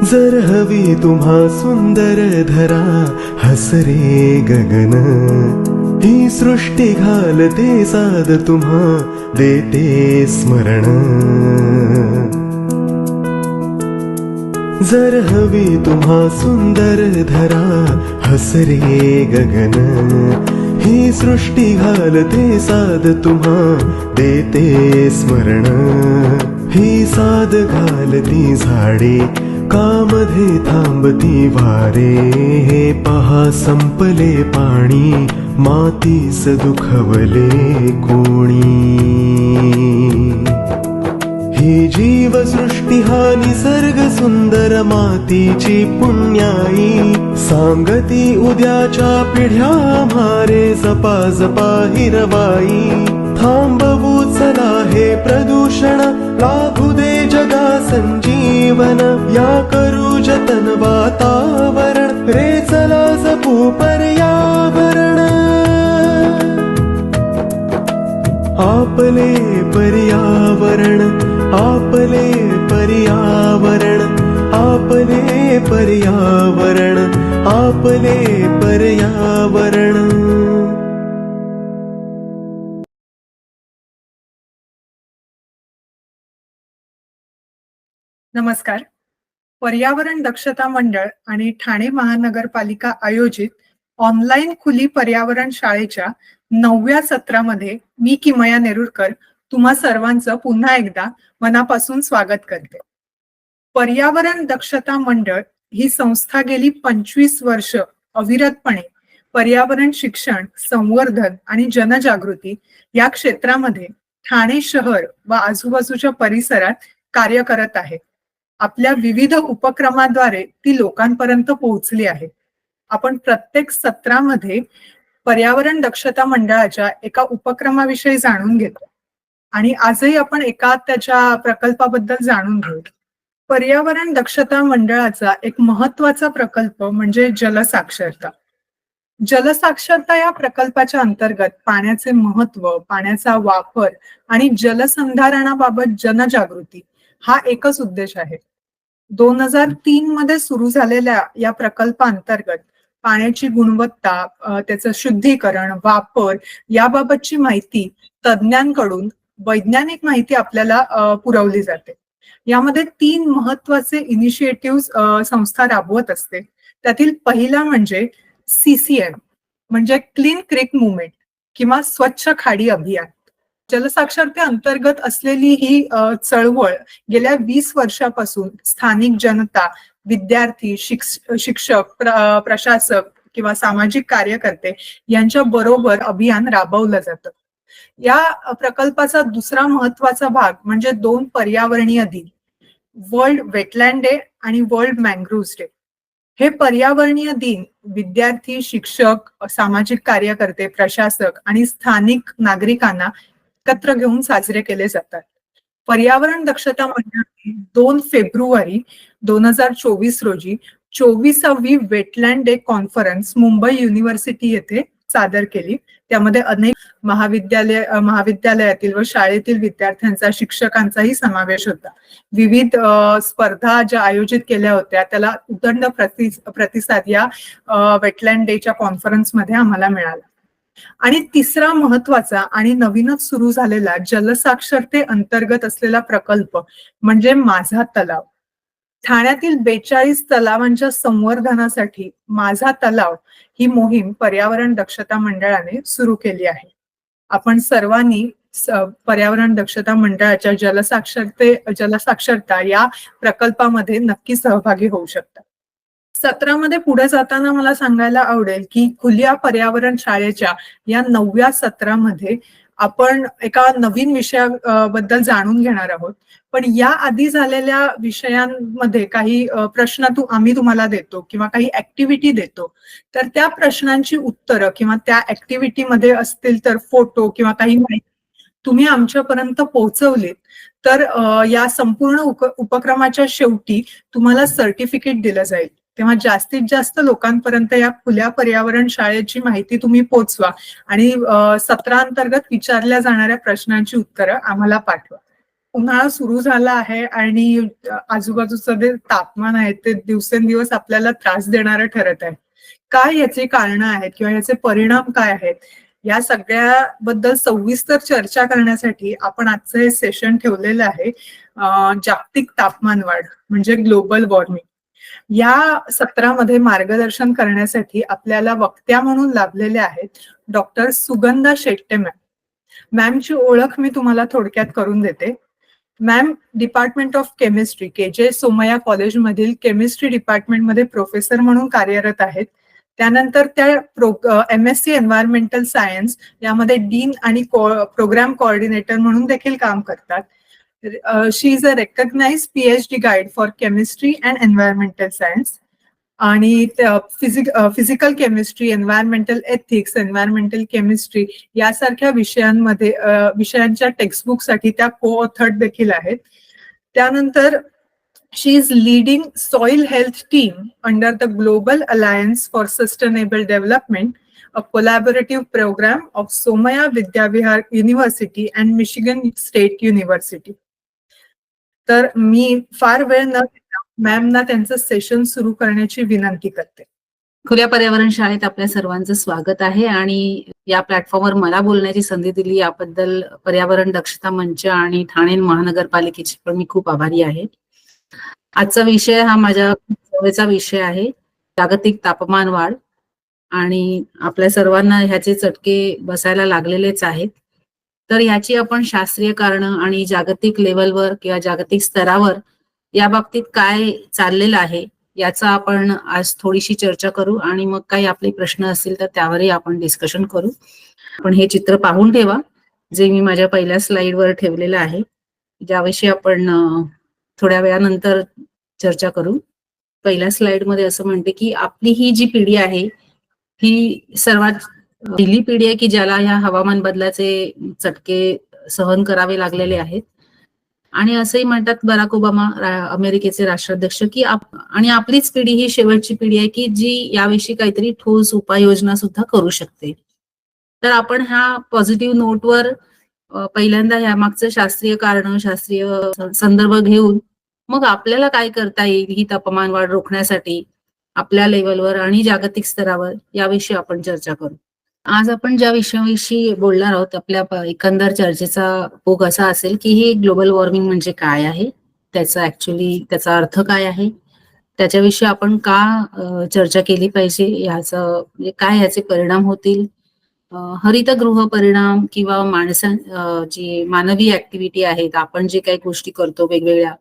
जर हवी तुम्हा सुंदर धरा हसरे गगन, ही सृष्टी घालते साद तुम्हा देते स्मरण. जर हवी तुम्हा सुंदर धरा हसरे गगन, ही सृष्टी घालते साद तुम्हा देते स्मरण. ही साद घालती झाडे कामध्ये थांबती वारे, हे पहा संपले पाणी मातीस दुखवले कोणी. ही जीवसृष्टी हा निसर्ग सुंदर मातीची पुण्याई, सांगती उद्याच्या पिढ्या मारे जपा जपा हिरवाई. थांबवू चला हे प्रदूषण, लाभू दे जगा संजीवन. या करू जतन वातावरण, रे चला जपू पर्यावरण. आपले पर्यावरण, आपले पर्यावरण, आपले पर्यावरण, आपले पर्यावरण. नमस्कार. पर्यावरण दक्षता मंडळ आणि ठाणे महानगरपालिका आयोजित ऑनलाईन खुली पर्यावरण शाळेच्या 9व्या सत्रामध्ये मी किमया नेरुरकर तुम्हा सर्वांचं पुन्हा एकदा मनापासून स्वागत करते. पर्यावरण दक्षता मंडळ ही संस्था गेली 25 वर्ष अविरतपणे पर्यावरण शिक्षण, संवर्धन आणि जनजागृती या क्षेत्रामध्ये ठाणे शहर व आजूबाजूच्या परिसरात कार्य करत आहे. आपल्या विविध उपक्रमाद्वारे ती लोकांपर्यंत पोहोचली आहे. आपण प्रत्येक सत्रामध्ये पर्यावरण दक्षता मंडळाच्या एका उपक्रमाविषयी जाणून घेतो आणि आजही आपण एका त्याच्या प्रकल्पाबद्दल जाणून घेऊ. पर्यावरण दक्षता मंडळाचा एक महत्वाचा प्रकल्प म्हणजे जलसाक्षरता. जलसाक्षरता या प्रकल्पाच्या अंतर्गत पाण्याचे महत्व, पाण्याचा वापर आणि जलसंधारणाबाबत जनजागृती हा एकच उद्देश आहे. 2003 मध्ये सुरू झालेल्या या प्रकल्पाअंतर्गत पाण्याची गुणवत्ता, त्याचं शुद्धीकरण, वापर याबाबतची माहिती तज्ज्ञांकडून वैज्ञानिक माहिती आपल्याला पुरवली जाते. यामध्ये 3 महत्वाचे इनिशिएटिव्ह संस्था राबवत असते. त्यातील पहिला म्हणजे CCM म्हणजे क्लीन क्रीक मुव्हमेंट किंवा स्वच्छ खाडी अभियान. जलसाक्षरते अंतर्गत असलेली ही चळवळ गेल्या 20 वर्षापासून स्थानिक जनता, विद्यार्थी, शिक्षक, प्रशासक किंवा सामाजिक कार्यकर्ते यांच्या बरोबर अभियान राबवलं जातं. या प्रकल्पाचा दुसरा महत्वाचा भाग म्हणजे 2 पर्यावरणीय दिन, वर्ल्ड वेटलँड डे आणि वर्ल्ड मॅंग्रोव्ह डे. हे पर्यावरणीय दिन विद्यार्थी, शिक्षक, सामाजिक कार्यकर्ते, प्रशासक आणि स्थानिक नागरिकांना एकत्र घेऊन साजरे केले जातात. पर्यावरण दक्षता मंडळाने 2 फेब्रुवारी 2024 रोजी 24वी wetland day conference Mumbai University येथे सादर केली. त्यामध्ये अनेक महाविद्यालयातील व शाळेतील विद्यार्थ्यांचा, शिक्षकांचाही समावेश होता. विविध स्पर्धा ज्या आयोजित केल्या होत्या त्याला उदंड प्रतिसाद या वेटलँड डेच्या कॉन्फरन्समध्ये आम्हाला मिळाला. आणि तिसरा महत्वाचा आणि नवीनच सुरू झालेला जलसाक्षरते अंतर्गत असलेला प्रकल्प म्हणजे माझा तलाव. ठाण्यातील 42 तलावांच्या संवर्धनासाठी माझा तलाव ही मोहीम पर्यावरण दक्षता मंडळाने सुरू केली आहे. आपण सर्वांनी पर्यावरण दक्षता मंडळाच्या जलसाक्षरता या प्रकल्पामध्ये नक्की सहभागी होऊ शकता. सत्रामध्ये पुढे जाताना मला सांगायला आवडेल की खुल्या पर्यावरण शाळेच्या या 9व्या सत्रामध्ये आपण एका नवीन विषयाबद्दल जाणून घेणार आहोत. पण या आधी झालेल्या विषयांमध्ये काही प्रश्न आम्ही तुम्हाला देतो किंवा काही ऍक्टिव्हिटी देतो, तर त्या प्रश्नांची उत्तरं किंवा त्या ऍक्टिव्हिटीमध्ये असतील तर फोटो किंवा काही माहिती तुम्ही आमच्यापर्यंत पोहोचवलीत तर या संपूर्ण उपक्रमाच्या शेवटी तुम्हाला सर्टिफिकेट दिलं जाईल. तेव्हा जास्तीत जास्त लोकांपर्यंत या खुल्या पर्यावरण शाळेची माहिती तुम्ही पोचवा आणि सत्रांतर्गत विचारल्या जाणाऱ्या प्रश्नांची उत्तरं आम्हाला पाठवा. उन्हाळा सुरू झाला आहे आणि आजूबाजूचं जे तापमान आहे ते दिवसेंदिवस आपल्याला त्रास देणारं ठरत आहे. काय याची कारणं आहेत किंवा याचे परिणाम काय आहेत, या सगळ्याबद्दल सविस्तर चर्चा करण्यासाठी आपण आजचं हे सेशन ठेवलेलं आहे. जागतिक तापमान वाढ म्हणजे ग्लोबल वॉर्मिंग. या सत्रामध्ये मार्गदर्शन करण्यासाठी आपल्याला वक्त्या म्हणून लाभलेल्या आहेत डॉक्टर सुगंधा शेट्टे मॅम. मॅमची ओळख मी तुम्हाला थोडक्यात करून देते. मॅम डिपार्टमेंट ऑफ केमिस्ट्री के सोमय्या कॉलेजमधील केमिस्ट्री डिपार्टमेंटमध्ये प्रोफेसर म्हणून कार्यरत आहेत. त्यानंतर त्या MSc एन्व्हायरमेंटल सायन्स यामध्ये डीन आणि प्रोग्राम कोऑर्डिनेटर म्हणून देखील काम करतात. She is a recognised PhD guide for chemistry and environmental science आणि physical chemistry, environmental ethics, environmental chemistry यासारख्या विषयांच्या टेक्स्टबुकसाठी त्या को-ऑथर्ड देखील आहेत. त्यानंतर she is leading soil health team under the global alliance for sustainable development, a collaborative programme of Somaiya Vidyavihar University and Michigan State University. तर मी फार वेळ न घेता मॅमना त्यांचं सेशन सुरू करण्याची विनंती करते. खुल्या पर्यावरण शाळेत आपल्या सर्वांचं स्वागत आहे आणि या प्लॅटफॉर्मवर मला बोलण्याची संधी दिली याबद्दल पर्यावरण दक्षता मंच आणि ठाणे महानगरपालिकेची पण मी खूप आभारी आहे. आजचा विषय हा माझ्या जवळचा विषय आहे, जागतिक तापमान वाढ. आणि आपल्या सर्वांना ह्याचे चटके बसायला लागलेलेच आहेत. तर ह्याची आपण शास्त्रीय कारणं आणि जागतिक लेवलवर किंवा जागतिक स्तरावर या बाबतीत काय चाललेलं आहे याचा आपण आज थोडीशी चर्चा करू आणि मग काही आपले प्रश्न असतील तर त्यावरही आपण डिस्कशन करू. आपण हे चित्र पाहून ठेवा जे मी माझ्या पहिल्या स्लाइडवर ठेवलेलं आहे, ज्याविषयी आपण थोड्या वेळानंतर चर्चा करू. पहिल्या स्लाइडमध्ये असं म्हणते की आपली ही जी पिढी आहे ही सर्वात पहिली पिढी आहे की ज्याला ह्या हवामान बदलाचे चटके सहन करावे लागलेले आहेत. आणि असंही म्हणतात बराक ओबामा अमेरिकेचे राष्ट्राध्यक्ष की आणि आपलीच पिढी ही शेवटची पिढी आहे की जी याविषयी काहीतरी ठोस उपाययोजना सुद्धा करू शकते. तर आपण ह्या पॉझिटिव्ह नोटवर पहिल्यांदा यामागचं शास्त्रीय कारण, शास्त्रीय संदर्भ घेऊन मग आपल्याला काय करता येईल ही तापमान वाढ रोखण्यासाठी आपल्या लेवलवर आणि जागतिक स्तरावर याविषयी आपण चर्चा करू. आज आपण ज्या विषयाविषयी बोलणार आहोत आपल्या एकंदर चर्चेचा भोग असा असेल की हे ग्लोबल वॉर्मिंग म्हणजे काय आहे, त्याचा अर्थ काय आहे, त्याच्याविषयी आपण का चर्चा केली पाहिजे, म्हणजे काय ह्याचे परिणाम होतील, हरितगृह परिणाम किंवा जी मानवी ऍक्टिव्हिटी आहेत, आपण जे काही गोष्टी करतो वेगवेगळ्या,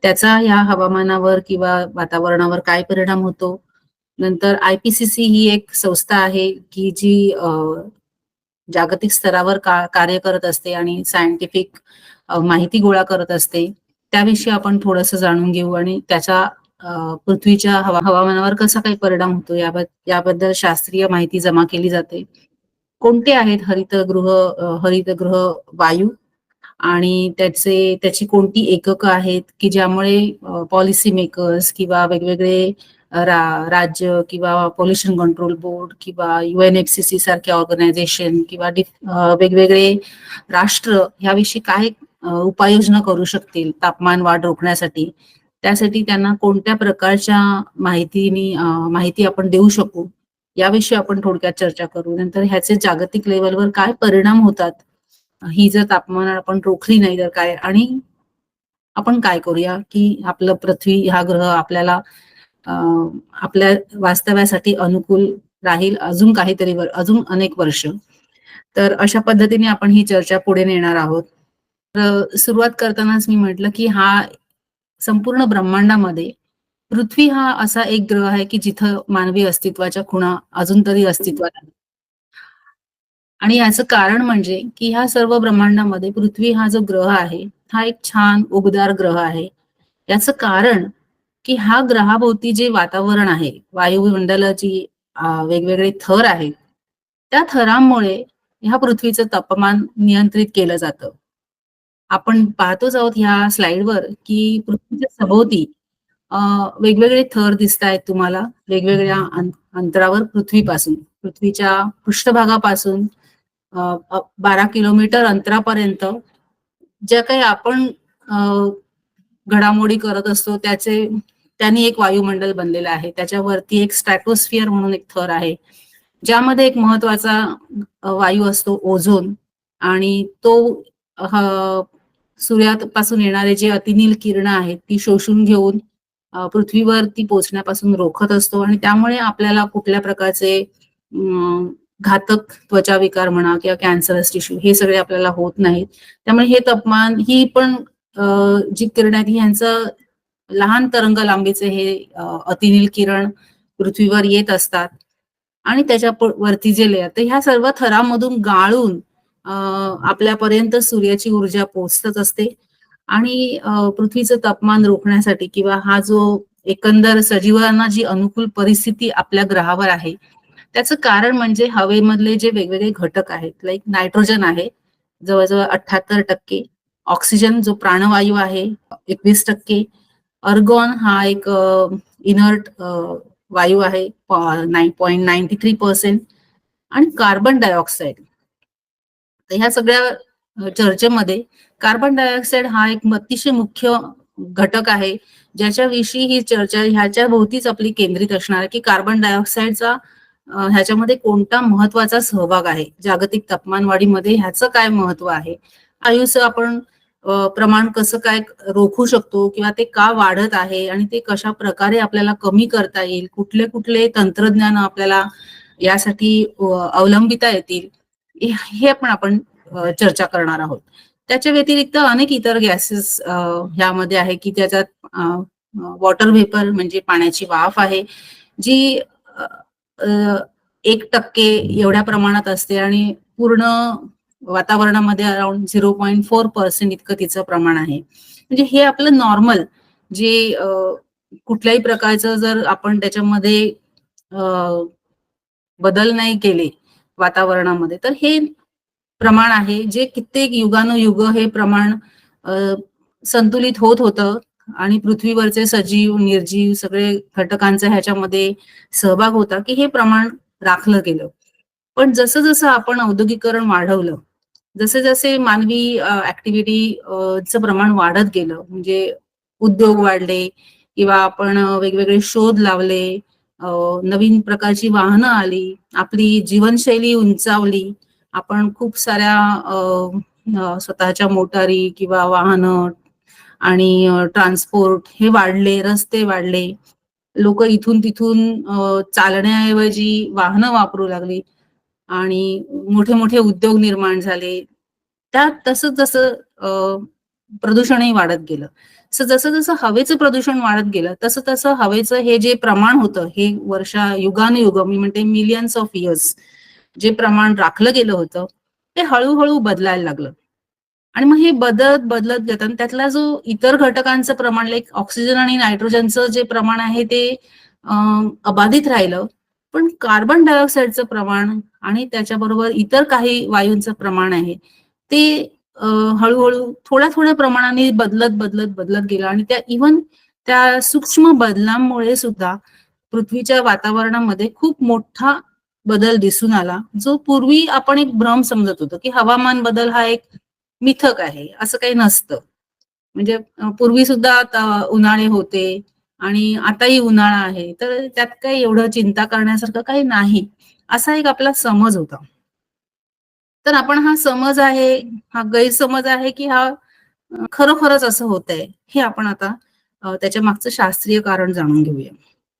त्याचा ह्या हवामानावर किंवा वातावरणावर काय परिणाम होतो. नंतर IPCC ही एक संस्था आहे की जी जागतिक स्तरावर कार्य करत असते आणि सायंटिफिक माहिती गोळा करत असते. त्याविषयी आपण थोडंसं जाणून घेऊ आणि त्याचा पृथ्वीच्या हवामानावर कसा काही परिणाम होतो याबद्दल शास्त्रीय माहिती जमा केली जाते. कोणते आहेत हरितगृह वायू आणि त्याची कोणती एककं आहेत की ज्यामुळे पॉलिसी मेकर्स किंवा वेगवेगळे राज्य किंवा पोल्युशन कंट्रोल बोर्ड किंवा UNFCCC सारख्या ऑर्गनायझेशन किंवा वेगवेगळे राष्ट्र ह्याविषयी काय उपाययोजना करू शकतील तापमान वाढ रोखण्यासाठी. त्यासाठी त्यांना कोणत्या प्रकारच्या माहिती आपण देऊ शकू याविषयी आपण थोडक्यात चर्चा करू. नंतर ह्याचे जागतिक लेवलवर काय परिणाम होतात, ही जर तापमान आपण रोखली नाही तर काय, आणि आपण काय करूया की आपलं पृथ्वी हा ग्रह आपल्याला आपल्या वास्तव्यासाठी अनुकूल राहील अजून अनेक वर्ष. तर अशा पद्धतीने आपण ही चर्चा पुढे नेणार आहोत. तर सुरुवात करतानाच मी म्हटलं की हा संपूर्ण ब्रह्मांडामध्ये पृथ्वी हा असा एक ग्रह आहे की जिथं मानवी अस्तित्वाच्या खुणा अजून तरी अस्तित्वात आहेत. आणि याचं कारण म्हणजे की ह्या सर्व ब्रह्मांडामध्ये पृथ्वी हा जो ग्रह आहे हा एक छान उबदार ग्रह आहे. याचं कारण की हा ग्रहाभोवती जे वातावरण आहे, वायुमंडलाची वेगवेगळे थर आहेत, त्या थरांमुळे ह्या पृथ्वीचं तापमान नियंत्रित केलं जातं. आपण पाहतोच आहोत ह्या स्लाइडवर की पृथ्वीच्या सभोवती वेगवेगळे थर दिसत आहेत तुम्हाला वेगवेगळ्या अंतरावर पृथ्वीच्या पृष्ठभागापासून 12 किलोमीटर अंतरापर्यंत ज्या काही आपण घडामोडी करत असतो त्यांनी एक वायुमंडल बनलेलं आहे. त्याच्यावरती एक स्ट्रॅटोस्फिअर म्हणून एक थर आहे, ज्यामध्ये एक महत्वाचा वायू असतो ओझोन, आणि तो सूर्यापासून येणारे जे अतिनील किरण आहेत ती शोषून घेऊन पृथ्वीवरती पोहोचण्यापासून रोखत असतो, आणि त्यामुळे आपल्याला कुठल्या प्रकारचे घातक त्वचा विकार म्हणा किंवा कॅन्सरस टिश्यू हे सगळे आपल्याला होत नाहीत. त्यामुळे हे तापमान ही पण जी किरण आहेत ह्यांचं लहान तरंग लांबीचे हे अतिनील किरण पृथ्वीवर येत असतात, आणि त्याच्या वरती जे लेअर, तर ह्या सर्व थरामधून गाळून आपल्यापर्यंत सूर्याची ऊर्जा पोहोचत असते. आणि पृथ्वीचं तापमान रोखण्यासाठी किंवा हा जो एकंदर सजीवांना जी अनुकूल परिस्थिती आपल्या ग्रहावर आहे त्याचं कारण म्हणजे हवेमधले जे वेगवेगळे घटक आहेत. लाईक नायट्रोजन आहे जवळजवळ 78%, ऑक्सिजन जो प्राणवायू आहे 21%, अर्गॉन हा एक इनर्ट वायू आहे 9.93%, आणि कार्बन डायऑक्साईड. तर ह्या सगळ्या चर्चेमध्ये कार्बन डायऑक्साईड हा एक अतिशय मुख्य घटक आहे, ज्याच्याविषयी ही चर्चा ह्याच्या भोवतीच आपली केंद्रित असणार आहे की कार्बन डायऑक्साईडचा ह्याच्यामध्ये कोणता महत्वाचा सहभाग आहे, जागतिक तापमानवाढीमध्ये ह्याचं काय महत्व आहे, आयुष्य आपण प्रमाण कसं काय रोखू शकतो किंवा ते का वाढत आहे आणि ते कशा प्रकारे आपल्याला कमी करता येईल, कुठले कुठले तंत्रज्ञान आपल्याला यासाठी अवलंबिता येतील, हे पण आपण चर्चा करणार आहोत. त्याच्या व्यतिरिक्त अनेक इतर गॅसेस ह्यामध्ये आहे की त्याच्यात वॉटर व्हेपर म्हणजे पाण्याची वाफ आहे जी 1% एवढ्या प्रमाणात असते आणि पूर्ण वातावरणामध्ये अराउंड 0.4% इतकं तिचं प्रमाण आहे. म्हणजे हे आपलं नॉर्मल जे कुठल्याही प्रकारचं जर आपण त्याच्यामध्ये बदल नाही केले वातावरणामध्ये तर हे प्रमाण आहे जे कित्येक युगानुयुग हे प्रमाण संतुलित होत होतं आणि पृथ्वीवरचे सजीव निर्जीव सगळे घटकांचा ह्याच्यामध्ये सहभाग होता की हे प्रमाण राखलं गेलं. पण जसं जसं आपण औद्योगिकरण वाढवलं, जसे जसे मानवी ऍक्टिव्हिटीचं प्रमाण वाढत गेलं, म्हणजे उद्योग वाढले किंवा आपण वेगवेगळे शोध लावले, नवीन प्रकारची वाहनं आली, आपली जीवनशैली उंचावली, आपण खूप साऱ्या स्वतःच्या मोटारी किंवा वाहनं आणि ट्रान्सपोर्ट हे वाढले, रस्ते वाढले, लोक इथून तिथून चालण्याऐवजी वाहनं वापरू लागली आणि मोठे मोठे उद्योग निर्माण झाले. त्यात तसं जसं प्रदूषणही वाढत गेलं. जसं जसं हवेचं प्रदूषण वाढत गेलं तसं तसं हवेचं हे जे प्रमाण होतं हे युगानुयुग मी म्हणते मिलियन्स ऑफ इयर्स जे प्रमाण राखलं गेलं होतं ते हळूहळू बदलायला लागलं. आणि मग हे बदलत जातात. त्यातला जो इतर घटकांचं प्रमाण लाईक ऑक्सिजन आणि नायट्रोजनचं जे प्रमाण आहे ते अबाधित राहिलं, पण कार्बन डायऑक्साईडचं प्रमाण आणि त्याच्याबरोबर इतर काही वायूंचं प्रमाण आहे ते हळूहळू थोड्या थोड्या प्रमाणाने बदलत गेलं. आणि त्या सूक्ष्म बदलांमुळे सुद्धा पृथ्वीच्या वातावरणामध्ये खूप मोठा बदल दिसून आला, जो पूर्वी आपण एक भ्रम समजत होतो की हवामान बदल हा एक मिथक आहे, असं काही नसतं. म्हणजे पूर्वी सुद्धा उन्हाळे होते आणि आताही उन्हाळा आहे, तर त्यात काही एवढं चिंता करण्यासारखं काही नाही, असा एक आपला समज होता. तर आपण हा समज आहे, हा गैरसमज आहे की हा खरोखरच असं होत आहे, हे आपण आता त्याच्या मागचं शास्त्रीय कारण जाणून घेऊया.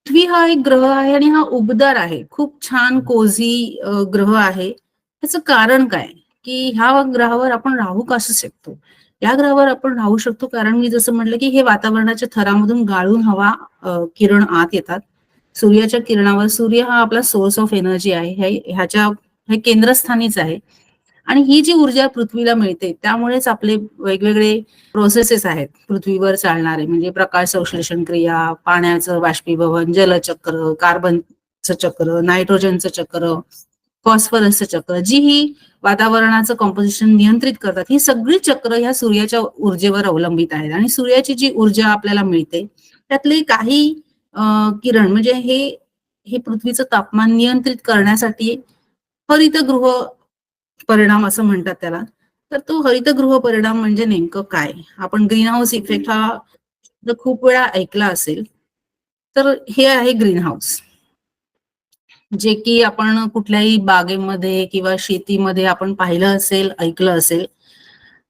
पृथ्वी हा एक ग्रह आहे आणि हा उबदार आहे, खूप छान कोझी ग्रह आहे. त्याचं कारण काय की ह्या ग्रहावर आपण राहू कसं शकतो? या ग्रहावर आपण राहू शकतो कारण मी जसं म्हटलं की हे वातावरणाच्या थरामधून गाळून हवा किरण आत येतात. सूर्याच्या किरणावर, सूर्य हा आपला सोर्स ऑफ एनर्जी आहे, हे केंद्रस्थानीच आहे. आणि ही जी ऊर्जा पृथ्वीला मिळते त्यामुळेच आपले वेगवेगळे प्रोसेसेस आहेत पृथ्वीवर चालणारे, म्हणजे प्रकाश संश्लेषण क्रिया, पाण्याचं बाष्पीभवन, जलचक्र, कार्बनचं चक्र, नायट्रोजनचं चक्र, फॉस्फरसचं चक्र, जी ही वातावरणाचं कॉम्पोजिशन नियंत्रित करतात, ही सगळी चक्र ह्या सूर्याच्या ऊर्जेवर अवलंबित आहेत. आणि सूर्याची जी ऊर्जा आपल्याला मिळते त्यातले काही किरण म्हणजे हे पृथ्वीचं तापमान नियंत्रित करण्यासाठी हरितगृह परिणाम असं म्हणतात त्याला. तर तो हरितगृह परिणाम म्हणजे नेमकं काय? आपण ग्रीन हाऊस इफेक्ट हा शब्द खूप वेळा ऐकला असेल. तर हे आहे ग्रीन हाऊस, जे की आपण कुठल्याही बागेमध्ये किंवा शेतीमध्ये आपण पाहिलं असेल, ऐकलं असेल.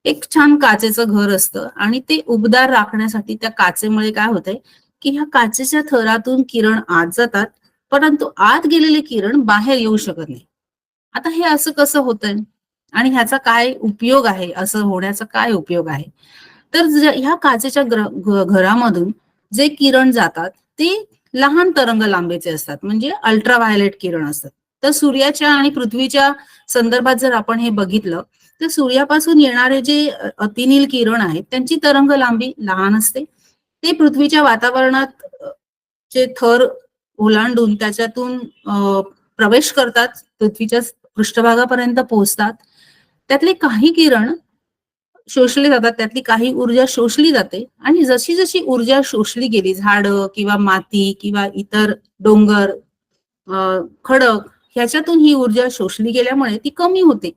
एक छान काचेचं घर असतं आणि ते उबदार राखण्यासाठी त्या काचेमुळे काय होतंय, की ह्या काचेच्या थरातून किरण आत जातात, परंतु आत गेलेले किरण बाहेर येऊ शकत नाही. आता हे असं कसं होतंय आणि ह्याचा काय उपयोग आहे, असं होण्याचा काय उपयोग आहे? तर ह्या काचेच्या घरामधून जे किरण जातात ते लहान तरंग लांबीचे असतात, म्हणजे अल्ट्राव्हायोलेट किरण असतात. तर सूर्याच्या आणि पृथ्वीच्या संदर्भात जर आपण हे बघितलं, तर सूर्यापासून येणारे जे अतिनील किरण आहेत त्यांची तरंग लांबी लहान असते. ते पृथ्वीच्या वातावरणात जे थर ओलांडून त्याच्यातून प्रवेश करतात, पृथ्वीच्या पृष्ठभागापर्यंत पोहोचतात. त्यातले काही किरण शोषले जातात, त्यातली काही ऊर्जा शोषली जाते आणि जशी जशी ऊर्जा शोषली गेली, झाडं किंवा माती किंवा इतर डोंगर, खडक ह्याच्यातून ही ऊर्जा शोषली गेल्यामुळे ती कमी होते.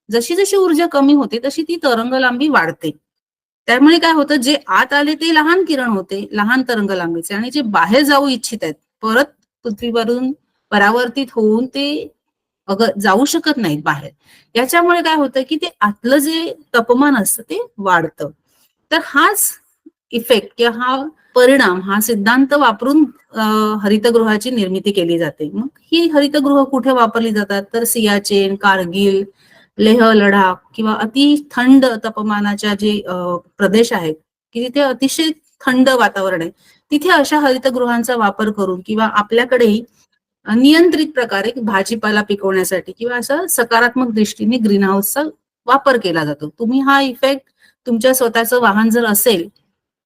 जशी जशी ऊर्जा कमी होते तशी ती तरंग लांबी वाढते. त्यामुळे काय होतं, जे आत आले ते लहान किरण होते, लहान तरंग लांबीचे, आणि जे बाहेर जाऊ इच्छित आहेत परत पृथ्वीवरून परावर्तित होऊन ते जाऊ शकत नाहीत बाहेर. याच्यामुळे काय होतं, की ते आतलं जे तापमान असतं ते वाढतं. तर हाच इफेक्ट किंवा हा परिणाम, हा सिद्धांत वापरून हरितगृहाची निर्मिती केली जाते. मग ही हरितगृह कुठे वापरली जातात, तर सियाचेन, कारगिल, लेह लडाख किंवा अति थंड तापमानाच्या जे प्रदेश आहेत, की तिथे अतिशय थंड वातावरण आहे, तिथे अशा हरितगृहांचा वापर करून किंवा आपल्याकडेही नियंत्रित प्रकारे भाजीपाला पिकवण्यासाठी किंवा असं सकारात्मक दृष्टीने ग्रीन हाऊसचा वापर केला जातो. तुम्ही हा इफेक्ट तुमच्या स्वतःचं वाहन जर असेल,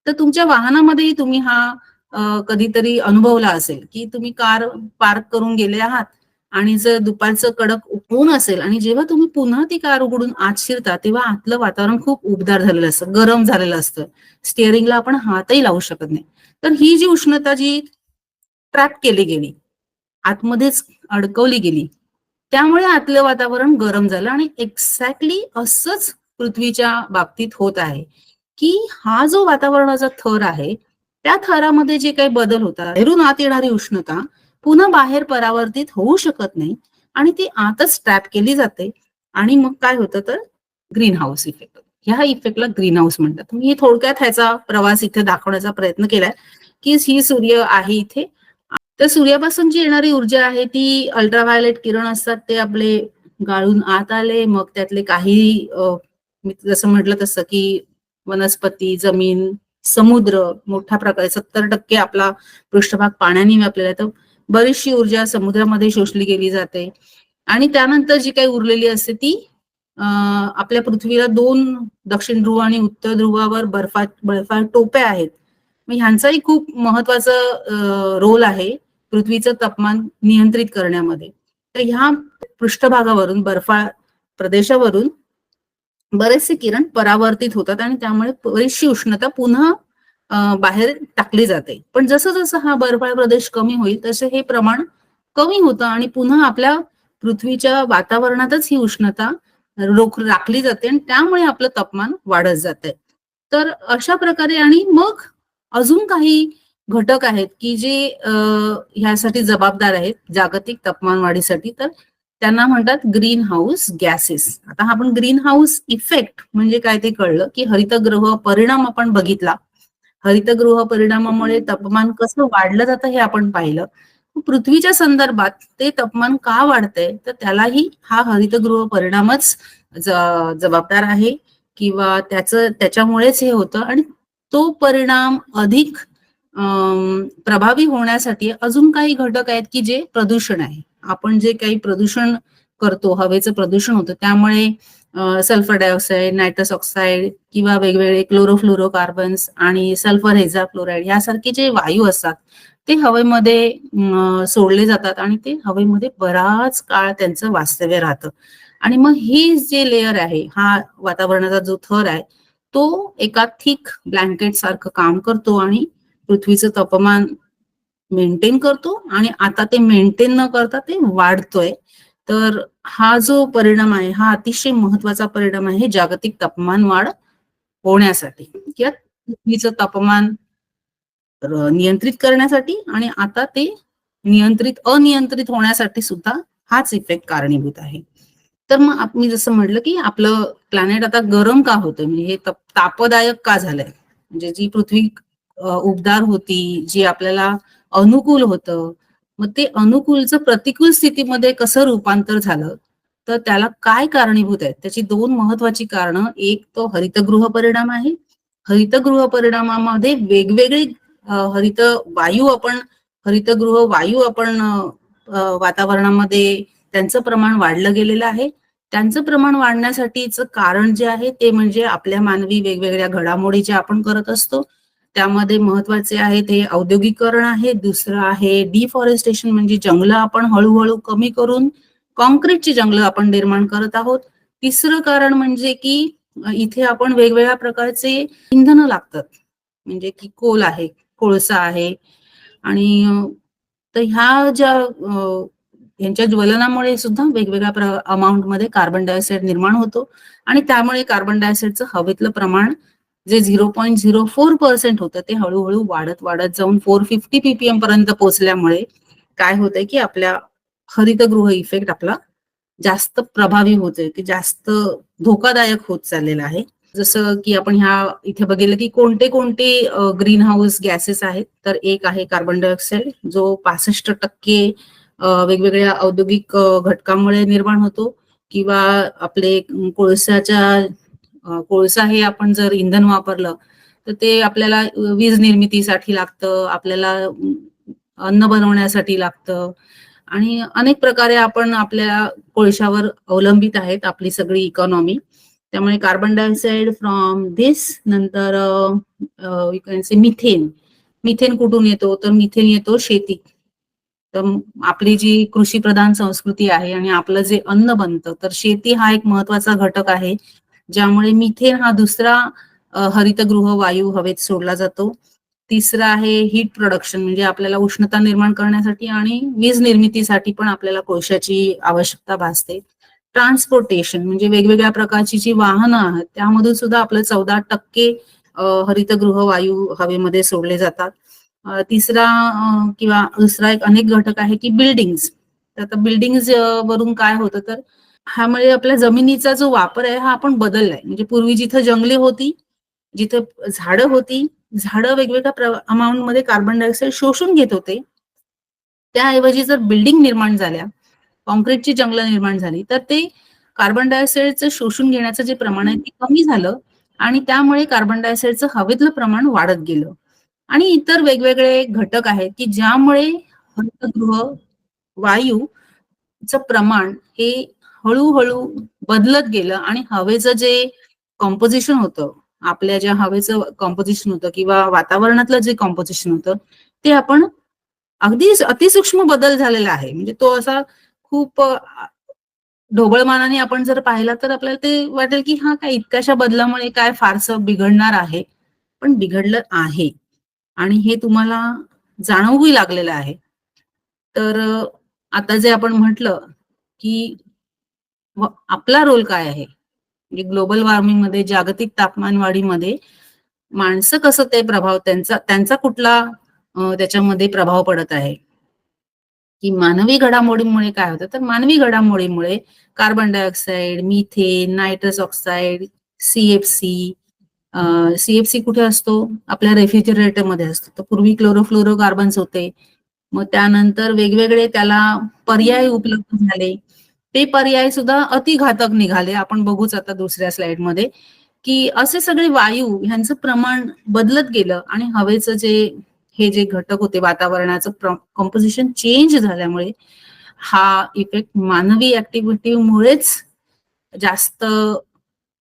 तर तुमच्या वाहनामध्येही तुम्ही हा कधीतरी अनुभवला असेल, की तुम्ही कार पार्क करून गेले आहात आणि जर दुपारचं कडक ऊन असेल आणि जेव्हा तुम्ही पुन्हा ती कार उघडून आत शिरता, तेव्हा आतलं वातावरण खूप उबदार झालेलं असतं, गरम झालेलं असतं. स्टिअरिंगला आपण हातही लावू शकत नाही. तर ही जी उष्णता जी ट्रॅप केली गेली, आतमध्येच अडकवली गेली, त्यामुळे आतलं वातावरण गरम झालं आणि एक्झॅक्टली असंच पृथ्वीच्या बाबतीत होत आहे, की हा जो वातावरणाचा थर आहे, त्या थरामध्ये जे काही बदल होतात, बाहेरून आत येणारी उष्णता पुन्हा बाहेर परावर्तित होऊ शकत नाही आणि ती आतच ट्रॅप केली जाते आणि मग काय होतं, तर ग्रीन हाऊस इफेक्ट. ह्या इफेक्टला ग्रीन हाऊस म्हणतात. मी थोडक्यात ह्याचा प्रवास इथे दाखवण्याचा प्रयत्न केलाय, की ही सूर्य आहे इथे. तर सूर्यापासून जी येणारी ऊर्जा आहे ती अल्ट्राव्हायोलेट किरण असतात, ते आपले गाळून आत आले. मग त्यातले काही मी जसं म्हटलं तसं की वनस्पती, जमीन, समुद्र, मोठ्या प्रकारे 70% आपला पृष्ठभाग पाण्याने व्यापलेला आहे, तर बरीचशी ऊर्जा समुद्रामध्ये शोषली गेली जाते आणि त्यानंतर जी काही उरलेली असते ती आपल्या पृथ्वीला 2 दक्षिण ध्रुव आणि उत्तर ध्रुवावर बर्फाळ टोप्या आहेत. मग ह्यांचाही खूप महत्वाचा रोल आहे पृथ्वीचं तापमान नियंत्रित करण्यामध्ये. तर ह्या पृष्ठभागावरून, बर्फाळ प्रदेशावरून बरेचसे किरण परावर्तित होतात आणि त्यामुळे बरीचशी उष्णता पुन्हा बाहेर टाकली जाते. पण जसं जसं हा बर्फाळ प्रदेश कमी होईल तसे हे प्रमाण कमी होतं आणि पुन्हा आपल्या पृथ्वीच्या वातावरणातच ही उष्णता राखली जाते आणि त्यामुळे आपलं तापमान वाढत जाते. तर अशा प्रकारे, आणि मग अजून काही घटक आहेत की जे ह्यासाठी जबाबदार आहेत जागतिक तापमान वाढीसाठी, तर त्यांना म्हणतात ग्रीन हाऊस गॅसेस. आता आपण ग्रीन हाऊस इफेक्ट म्हणजे काय ते कळलं, की हरितगृह परिणाम आपण बघितला. हरितगृह परिणामामुळे तापमान कसं वाढलं जातं हे आपण पाहिलं. पृथ्वीच्या संदर्भात ते तापमान का वाढतंय, तर त्यालाही हा हरितगृह परिणामच जबाबदार आहे किंवा त्याच्यामुळेच हे होतं. आणि तो परिणाम अधिक प्रभावी होण्यासाठी अजून काही घटक आहेत की जे प्रदूषण आहे. आपण जे काही प्रदूषण करतो, हवेचं प्रदूषण होतं, त्यामुळे सल्फर डायऑक्साईड, नायट्रस ऑक्साईड किंवा वेगवेगळे क्लोरोफ्लोरोकार्बन्स आणि सल्फर हेक्साफ्लोराईड यासारखे जे वायू असतात ते हवेमध्ये सोडले जातात आणि ते हवेमध्ये बराच काळ त्यांचं वास्तव्य राहतं. आणि मग ही जे लेयर आहे, हा वातावरणाचा जो थर आहे, तो एका थिक ब्लँकेट सारखं काम करतो आणि पृथ्वीचं तापमान मेंटेन करतो आणि आता ते मेंटेन न करता ते वाढतोय. तर हा जो परिणाम आहे हा अतिशय महत्वाचा परिणाम आहे जागतिक तापमान वाढ होण्यासाठी किंवा पृथ्वीचं तापमान नियंत्रित करण्यासाठी आणि आता ते अनियंत्रित होण्यासाठी सुद्धा हाच इफेक्ट कारणीभूत आहे. तर मग मी जसं म्हटलं की आपलं प्लॅनेट आता गरम का होतंय, म्हणजे हे तापदायक का झालंय, म्हणजे जी पृथ्वी उबदार होती, जी आपल्याला अनुकूल होतं, मग ते अनुकूलचं प्रतिकूल स्थितीमध्ये कसं रूपांतर झालं, तर त्याला काय कारणीभूत आहेत त्याची 2 महत्वाची कारणं. एक तो हरितगृह परिणाम आहे. हरितगृह परिणामामध्ये वेगवेगळे हरितगृह वायू आपण वातावरणामध्ये त्यांचं प्रमाण वाढलं गेलेलं आहे. त्यांचं प्रमाण वाढण्यासाठीचं कारण जे आहे ते म्हणजे आपल्या मानवी वेगवेगळ्या घडामोडी ज्या आपण करत असतो, त्यामध्ये महत्वाचे आहे ते औद्योगिकरण आहे. दुसरं आहे डिफॉरेस्टेशन, म्हणजे जंगलं आपण हळूहळू कमी करून कॉन्क्रीटची जंगलं आपण निर्माण करत आहोत. तिसरं कारण म्हणजे की इथे आपण वेगवेगळ्या प्रकारचे इंधनं लागतात, म्हणजे की कोल आहे, कोळसा आहे आणि तर ह्या ज्या यांच्या ज्वलनामुळे सुद्धा वेगवेगळ्या अमाऊंटमध्ये कार्बन डायऑक्साईड निर्माण होतो आणि त्यामुळे कार्बन डायऑक्साईडचं हवेतलं प्रमाण जे 0.04% होतं ते हळूहळू वाढत वाढत जाऊन 450 ppm पर्यंत पोहोचल्यामुळे काय होतंय की आपल्या हरितगृह इफेक्ट आपला जास्त प्रभावी होतोय, की जास्त धोकादायक होत चाललेला आहे. जसं की आपण इथे बघितलं की कोणते कोणते ग्रीन हाऊस गॅसेस आहेत, तर एक आहे कार्बन डायऑक्साईड जो 65% वेगवेगळ्या औद्योगिक घटकांमुळे निर्माण होतो, किंवा आपले कोळसा हे आपण जर इंधन वापरलं तर ते आपल्याला वीज निर्मितीसाठी लागतं, आपल्याला अन्न बनवण्यासाठी लागतं आणि अनेक प्रकारे आपण आपल्या कोळशावर अवलंबित आहेत आपली सगळी इकॉनॉमी. त्यामुळे कार्बन डायऑक्साईड फ्रॉम धिस, नंतर यू कॅन से मिथेन कुठून येतो, तर मिथेन येतो शेती. तर आपली जी कृषी प्रधान संस्कृती आहे आणि आपलं जे अन्न बनतं, तर शेती हा एक महत्वाचा घटक आहे, ज्यामुळे मिथेन हा दुसरा हरितगृह वायू हवेत सोडला जातो. तिसरा आहे हीट प्रोडक्शन, म्हणजे आपल्याला उष्णता निर्माण करण्यासाठी आणि वीज निर्मितीसाठी पण आपल्याला कोळशाची आवश्यकता भासते. ट्रान्सपोर्टेशन, म्हणजे वेगवेगळ्या प्रकारची जी वाहनं आहेत त्यामधून सुद्धा आपलं 14% हरितगृह वायू हवेमध्ये सोडले जातात. तिसरा किंवा दुसरा एक अनेक घटक आहे की बिल्डिंग्स. तर आता बिल्डिंग्स वरून काय होतं, तर ह्यामुळे आपल्या जमिनीचा जो वापर आहे हा आपण बदललाय. म्हणजे पूर्वी जिथं जंगले होती, जिथं झाडं होती, झाडं वेगवेगळ्या अमाऊंटमध्ये कार्बन डायऑक्साईड शोषून घेत होते, त्याऐवजी जर बिल्डिंग निर्माण झाल्या, कॉन्क्रीटची जंगलं निर्माण झाली, तर ते कार्बन डायऑक्साईडचं शोषून घेण्याचं जे प्रमाण आहे ते कमी झालं आणि त्यामुळे कार्बन डायऑक्साईडचं हवेतलं प्रमाण वाढत गेलं. आणि इतर वेगवेगळे घटक आहेत की ज्यामुळे हरितगृह वायूचं प्रमाण हे हळूहळू बदलत गेलं आणि हवेचं जे कॉम्पोजिशन होतं, आपल्या ज्या हवेचं कॉम्पोजिशन होतं किंवा वातावरणातलं जे कॉम्पोजिशन होतं, ते आपण अगदी अतिसूक्ष्म बदल झालेला आहे. म्हणजे तो असा खूप ढोबळमानाने आपण जर पाहिला तर आपल्याला ते वाटेल की हा काय इतक्याशा बदलामुळे काय फारसं बिघडणार आहे, पण बिघडलं आहे आणि हे तुम्हाला जाणवूही लागलेलं आहे. तर आता जे आपण म्हटलं की आपला रोल काय आहे, म्हणजे ग्लोबल वॉर्मिंग मध्ये, जागतिक तापमान वाढीमध्ये माणसं कसं ते प्रभाव त्यांचा कुठला त्याच्यामध्ये प्रभाव पडत आहे, की मानवी घडामोडींमुळे काय होतं, तर मानवी घडामोडीमुळे carbon dioxide, methane, nitrous oxide, CFC कुठे असतो, आपल्या रेफ्रिजरेटरमध्ये असतो. तर पूर्वी क्लोरोफ्लोरोकार्बन्स होते, मग त्यानंतर वेगवेगळे त्याला पर्याय उपलब्ध झाले. ते पर्याय सुद्धा अतिघातक निघाले. आपण बघूच आता दुसऱ्या स्लाइडमध्ये की असे सगळे वायू ह्यांचं प्रमाण बदलत गेलं आणि हवेचं हे जे घटक होते, वातावरणाचं कॉम्पोजिशन चेंज झाल्यामुळे हा इफेक्ट मानवी ऍक्टिव्हिटीमुळेच जास्त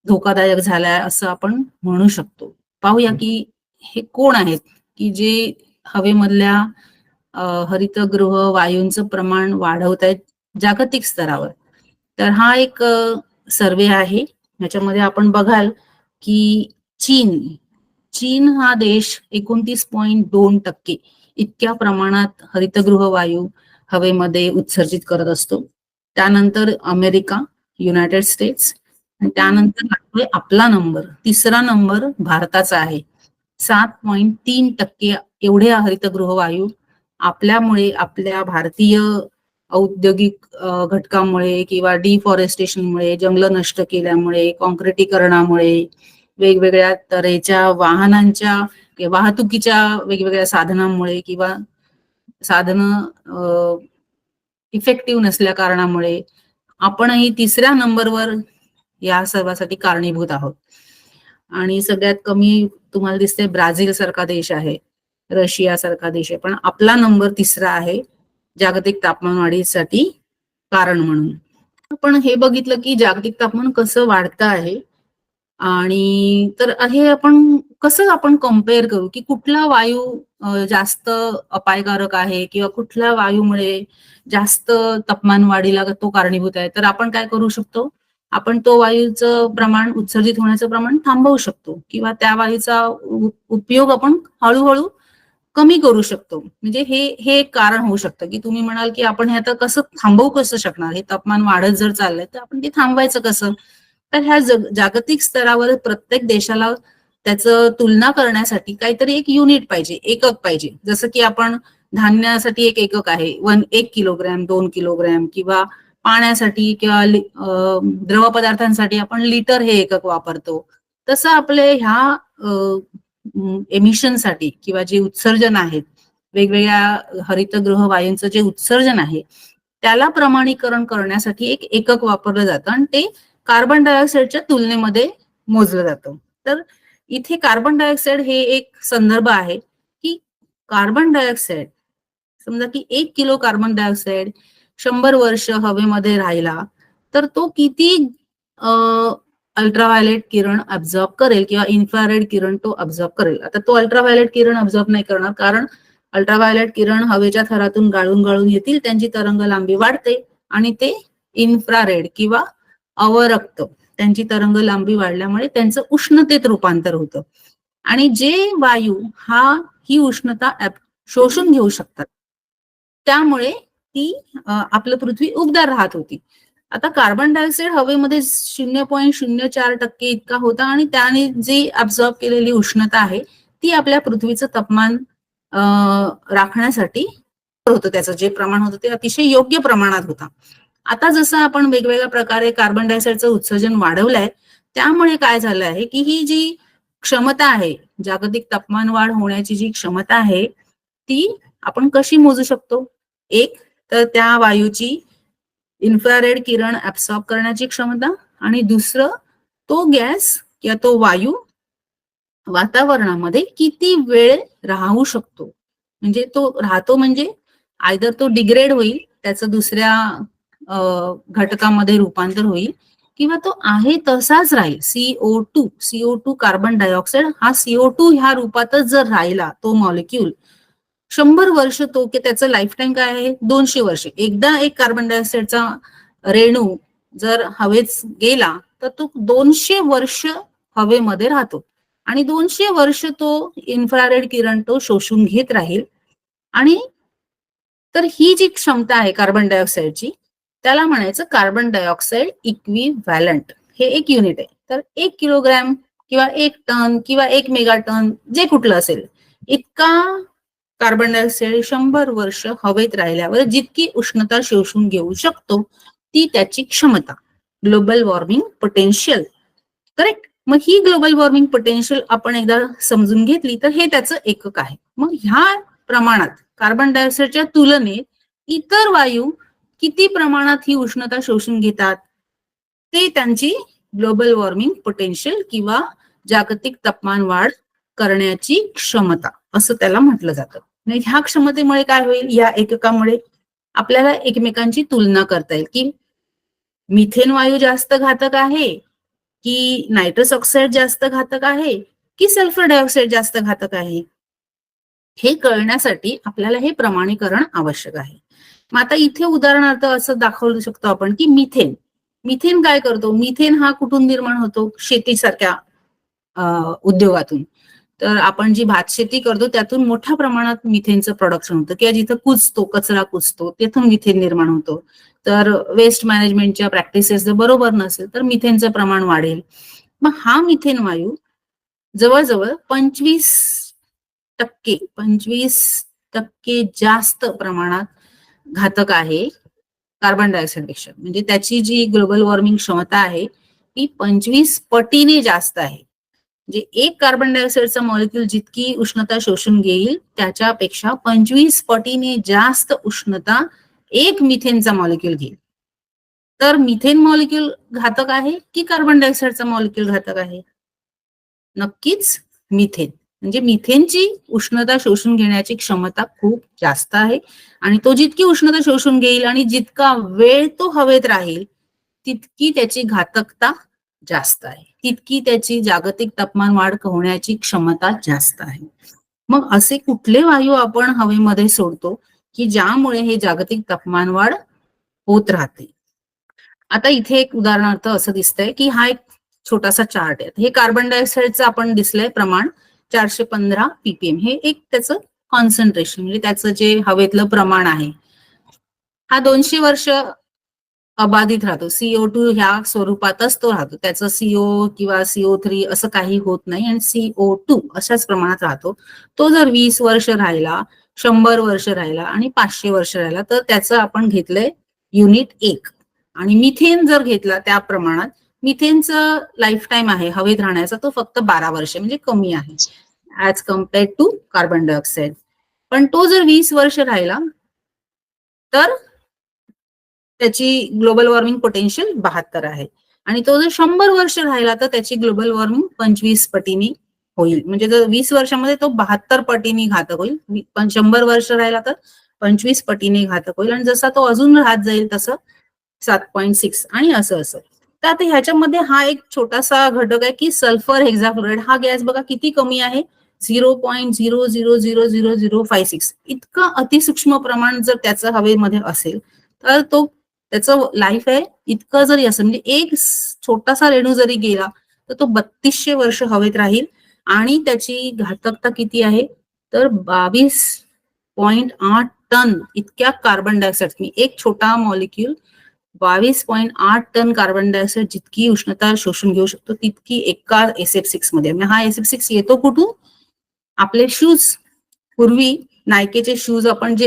धोकादायक झालाय असं आपण म्हणू शकतो. पाहूया की हे कोण आहेत की जे हवेमधल्या हरितगृह वायूंचं प्रमाण वाढवत आहेत जागतिक स्तरावर. तर हा एक सर्वे आहे. ह्याच्यामध्ये आपण बघाल की चीन हा देश 29.2% इतक्या प्रमाणात हरितगृह वायू हवेमध्ये उत्सर्जित करत असतो. त्यानंतर अमेरिका, युनायटेड स्टेट्स आणि त्यानंतर लागतोय आपला नंबर. तिसरा नंबर भारताचा आहे. 7.3% एवढे हरितगृह वायू आपल्यामुळे, आपल्या भारतीय औद्योगिक घटकामुळे किंवा डिफॉरेस्टेशनमुळे, जंगल नष्ट केल्यामुळे, कॉन्क्रिटीकरणामुळे, वेगवेगळ्या तऱ्हेच्या वाहनांच्या वाहतुकीच्या वेगवेगळ्या साधनांमुळे किंवा साधनं इफेक्टिव्ह नसल्या कारणामुळे आपणही तिसऱ्या नंबरवर या सर्वासाठी कारणीभूत आहोत. आणि सगळ्यात कमी तुम्हाला दिसते ब्राझील सारखा देश आहे, रशिया सारखा देश आहे, पण आपला नंबर तिसरा आहे जागतिक तापमान वाढीसाठी कारण म्हणून. आपण हे बघितलं की जागतिक तापमान कसं वाढतं आहे आणि तर हे आपण कसं कम्पेअर करू की कुठला वायू जास्त अपायकारक आहे किंवा कुठल्या वायूमुळे जास्त तापमान वाढीला तो कारणीभूत आहे. तर आपण काय करू शकतो, आपण तो वायूचं प्रमाण, उत्सर्जित होण्याचं प्रमाण थांबवू शकतो किंवा त्या वायूचा उपयोग आपण हळूहळू कमी करू शकतो. म्हणजे हे एक कारण होऊ शकतं की तुम्ही म्हणाल की आपण हे आता कसं थांबवू कसं शकणार, हे तापमान वाढत जर चाललंय तर आपण ते थांबवायचं कसं. तर ह्या जागतिक स्तरावर प्रत्येक देशाला त्याचं तुलना करण्यासाठी काहीतरी एक युनिट पाहिजे, एकक पाहिजे. जसं की आपण धान्यासाठी एक एकक आहे, 1 किलोग्रॅम, 2 किलोग्रॅम, किंवा पाण्यासाठी किंवा द्रव पदार्थांसाठी आपण लिटर हे एकक वापरतो. तसं आपले ह्या एमिशनसाठी किंवा जे उत्सर्जन आहेत, वेगवेगळ्या हरितगृह वायूंचं जे उत्सर्जन आहे त्याला प्रमाणीकरण करण्यासाठी एक एकक वापरलं जातं आणि ते कार्बन डायऑक्साईडच्या तुलनेमध्ये मोजलं जातं. तर इथे कार्बन डायऑक्साईड हे एक संदर्भ आहे की कार्बन डायऑक्साईड, समजा की 1 किलो कार्बन डायऑक्साईड 100 वर्ष हवेमध्ये राहिला तर तो किती अल्ट्राव्हायलेट किरण अब्झॉर्ब करेल किंवा इन्फ्रारेड किरण तो अब्झॉर्ब करेल. आता तो अल्ट्राव्हायलेट किरण अब्झॉर्ब नाही करणार, कारण अल्ट्राव्हायलेट किरण हवेच्या थरातून गाळून येतील, त्यांची तरंग लांबी वाढते आणि ते इन्फ्रारेड किंवा अवरक्त, त्यांची तरंग लांबी वाढल्यामुळे त्यांचं उष्णतेत रूपांतर होतं आणि जे वायू ही उष्णता शोषून घेऊ शकतात त्यामुळे ती आपलं पृथ्वी उबदार राहत होती. आता कार्बन डायऑक्साईड हवेमध्ये 0.04% इतका होता आणि त्याने जी अब्झॉर्ब केलेली उष्णता आहे ती आपल्या पृथ्वीचं तापमान राखण्यासाठी होतं, त्याचं जे प्रमाण होतं ते अतिशय योग्य प्रमाणात होता. आता जसं आपण वेगवेगळ्या प्रकारे कार्बन डायऑक्साईडचं उत्सर्जन वाढवलंय त्यामुळे काय झालं आहे की ही जी क्षमता आहे, जागतिक तापमान वाढ होण्याची जी क्षमता आहे ती आपण कशी मोजू शकतो. एक तर त्या वायूची इन्फ्रारेड किरण ऍब्सॉर्ब करण्याची क्षमता आणि दुसरं तो गॅस किंवा तो वायू वातावरणामध्ये किती वेळ राहू शकतो. म्हणजे तो राहतो म्हणजे आयदर तो डिग्रेड होईल, त्याचं दुसऱ्या घटकामध्ये रूपांतर होईल, किंवा तो आहे तसाच राहील. CO2 कार्बन डायऑक्साईड हा CO2 ह्या रूपातच जर राहिला तो मॉलिक्यूल 100 वर्ष, तो की त्याचं लाईफ टाइम काय आहे 200 वर्ष. एकदा एक कार्बन डायऑक्साईडचा रेणू जर हवेत गेला तर तो 200 वर्ष हवेमध्ये राहतो आणि 200 वर्ष तो इन्फ्रारेड किरण तो शोषून घेत राहील. आणि तर ही जी क्षमता आहे कार्बन डायऑक्साईडची त्याला म्हणायचं कार्बन डायऑक्साईड इक्विव्हॅलंट. हे एक युनिट आहे. तर 1 किलोग्रॅम किंवा 1 टन किंवा 1 मेगाटन जे कुठलं असेल इतका कार्बन डायऑक्साईड 100 वर्ष हवेत राहिल्यावर जितकी उष्णता शोषून घेऊ शकतो ती त्याची क्षमता, ग्लोबल वॉर्मिंग पोटेन्शियल. करेक्ट. मग ही ग्लोबल वॉर्मिंग पोटेन्शियल आपण एकदा समजून घेतली तर हे त्याचं एकक आहे. मग ह्या प्रमाणात कार्बन डायऑक्साईडच्या तुलनेत इतर वायू किती प्रमाणात ही उष्णता शोषून घेतात ते त्यांची ग्लोबल वॉर्मिंग पोटेन्शियल किंवा जागतिक तापमान वाढ करण्याची क्षमता असं त्याला म्हटलं जातं. ह्या क्षमतेमुळे काय होईल, या एककामुळे आपल्याला एकमेकांची तुलना करता येईल की मिथेन वायू जास्त घातक आहे की नायट्रस ऑक्साईड जास्त घातक आहे की सल्फर डायऑक्साईड जास्त घातक आहे. हे कळण्यासाठी आपल्याला हे प्रमाणीकरण आवश्यक आहे. मग आता इथे उदाहरणार्थ असं दाखवू शकतो आपण की मिथेन काय करतो. मिथेन हा कुठून निर्माण होतो, शेतीसारख्या उद्योगातून. तर आपण जी भात शेती करतो त्यातून मोठ्या प्रमाणात मिथेनचं प्रोडक्शन होतं, किंवा जिथं कुजतो, कचरा कुजतो तिथून मिथेन निर्माण होतो. तर वेस्ट मॅनेजमेंटच्या प्रॅक्टिसेस जर बरोबर नसेल तर मिथेनचं प्रमाण वाढेल. मग हा मिथेन वायू जवळजवळ 25% जास्त प्रमाणात घातक आहे कार्बन डायऑक्साईड पेक्षा. म्हणजे त्याची जी ग्लोबल वॉर्मिंग क्षमता आहे ती 25 पटीने जास्त आहे. म्हणजे एक कार्बन डायऑक्साईडचा मॉलिक्यूल जितकी उष्णता शोषून घेईल त्याच्यापेक्षा 25 पटीने जास्त उष्णता एक मिथेनचा मॉलिक्यूल घेईल. तर मिथेन मॉलिक्यूल घातक आहे की कार्बन डायऑक्साईडचा मॉलिक्यूल घातक आहे? नक्कीच मिथेन. म्हणजे मिथेनची उष्णता शोषून घेण्याची क्षमता खूप जास्त आहे, आणि तो जितकी उष्णता शोषून घेईल आणि जितका वेळ तो हवेत राहील तितकी त्याची घातकता जास्त आहे, तितकी त्याची जागतिक तापमान वाढ होण्याची क्षमता जास्त आहे. मग असे कुठले वायू आपण हवेमध्ये सोडतो की ज्यामुळे हे जागतिक तापमान वाढ होत राहते? आता इथे एक उदाहरणार्थ असं दिसतंय की हा एक छोटासा चार्ट आहे. हे कार्बन डायऑक्साईडचं आपण दिसलंय प्रमाण 415 ppm. हे एक त्याचं कॉन्सन्ट्रेशन, म्हणजे त्याचं जे हवेतलं प्रमाण आहे. हा 200 वर्ष अबाधित राहतो. CO2 ह्या स्वरूपातच तो राहतो. त्याचं CO किंवा CO3 असं काही होत नाही, आणि CO2 अशाच प्रमाणात राहतो. तो जर 20 वर्ष राहिला, 100 वर्ष राहिला आणि 500 वर्ष राहिला तर त्याचं आपण घेतलंय युनिट 1. आणि मिथेन जर घेतला त्या प्रमाणात, मिथेनचं लाईफ टाइम आहे हवेत राहण्याचा तो फक्त 12 वर्ष, म्हणजे कमी आहे as compared to carbon dioxide. पण तो जर 20 वर्ष राहिला तर त्याची ग्लोबल वॉर्मिंग पोटेन्शियल 72 आहे, आणि तो जर 100 वर्ष राहिला तर त्याची ग्लोबल वॉर्मिंग 25 पटीने होईल. म्हणजे जर 20 वर्षामध्ये तो 72 पटीने घातक होईल, पण 100 वर्ष राहिला तर 25 पटीने घातक होईल, आणि जसा तो अजून राहत जाईल तसं 7.6 आणि असं असं. तर आता ह्याच्यामध्ये हा एक छोटासा घटक आहे की सल्फर हेक्साफ्लोराइड. हा गॅस बघा किती कमी आहे, 0.000056. इतकं अतिसूक्ष्म प्रमाण जर त्याचं हवेमध्ये असेल तर तो त्याचं लाईफ आहे इतकं जरी असेल, म्हणजे एक छोटासा रेणू जरी गेला तर तो 3200 वर्ष हवेत राहील, आणि त्याची घातकता किती आहे तर 22.8 टन इतक्या कार्बन डायऑक्साईड. एक छोटा मॉलिक्यूल 22.8 टन कार्बन डायऑक्साईड जितकी उष्णता शोषून घेऊ शकतो तितकी एका SF6 मध्ये. हा SF6 येतो कुठून? आपले शूज. पूर्वी नायकेचे शूज आपण जे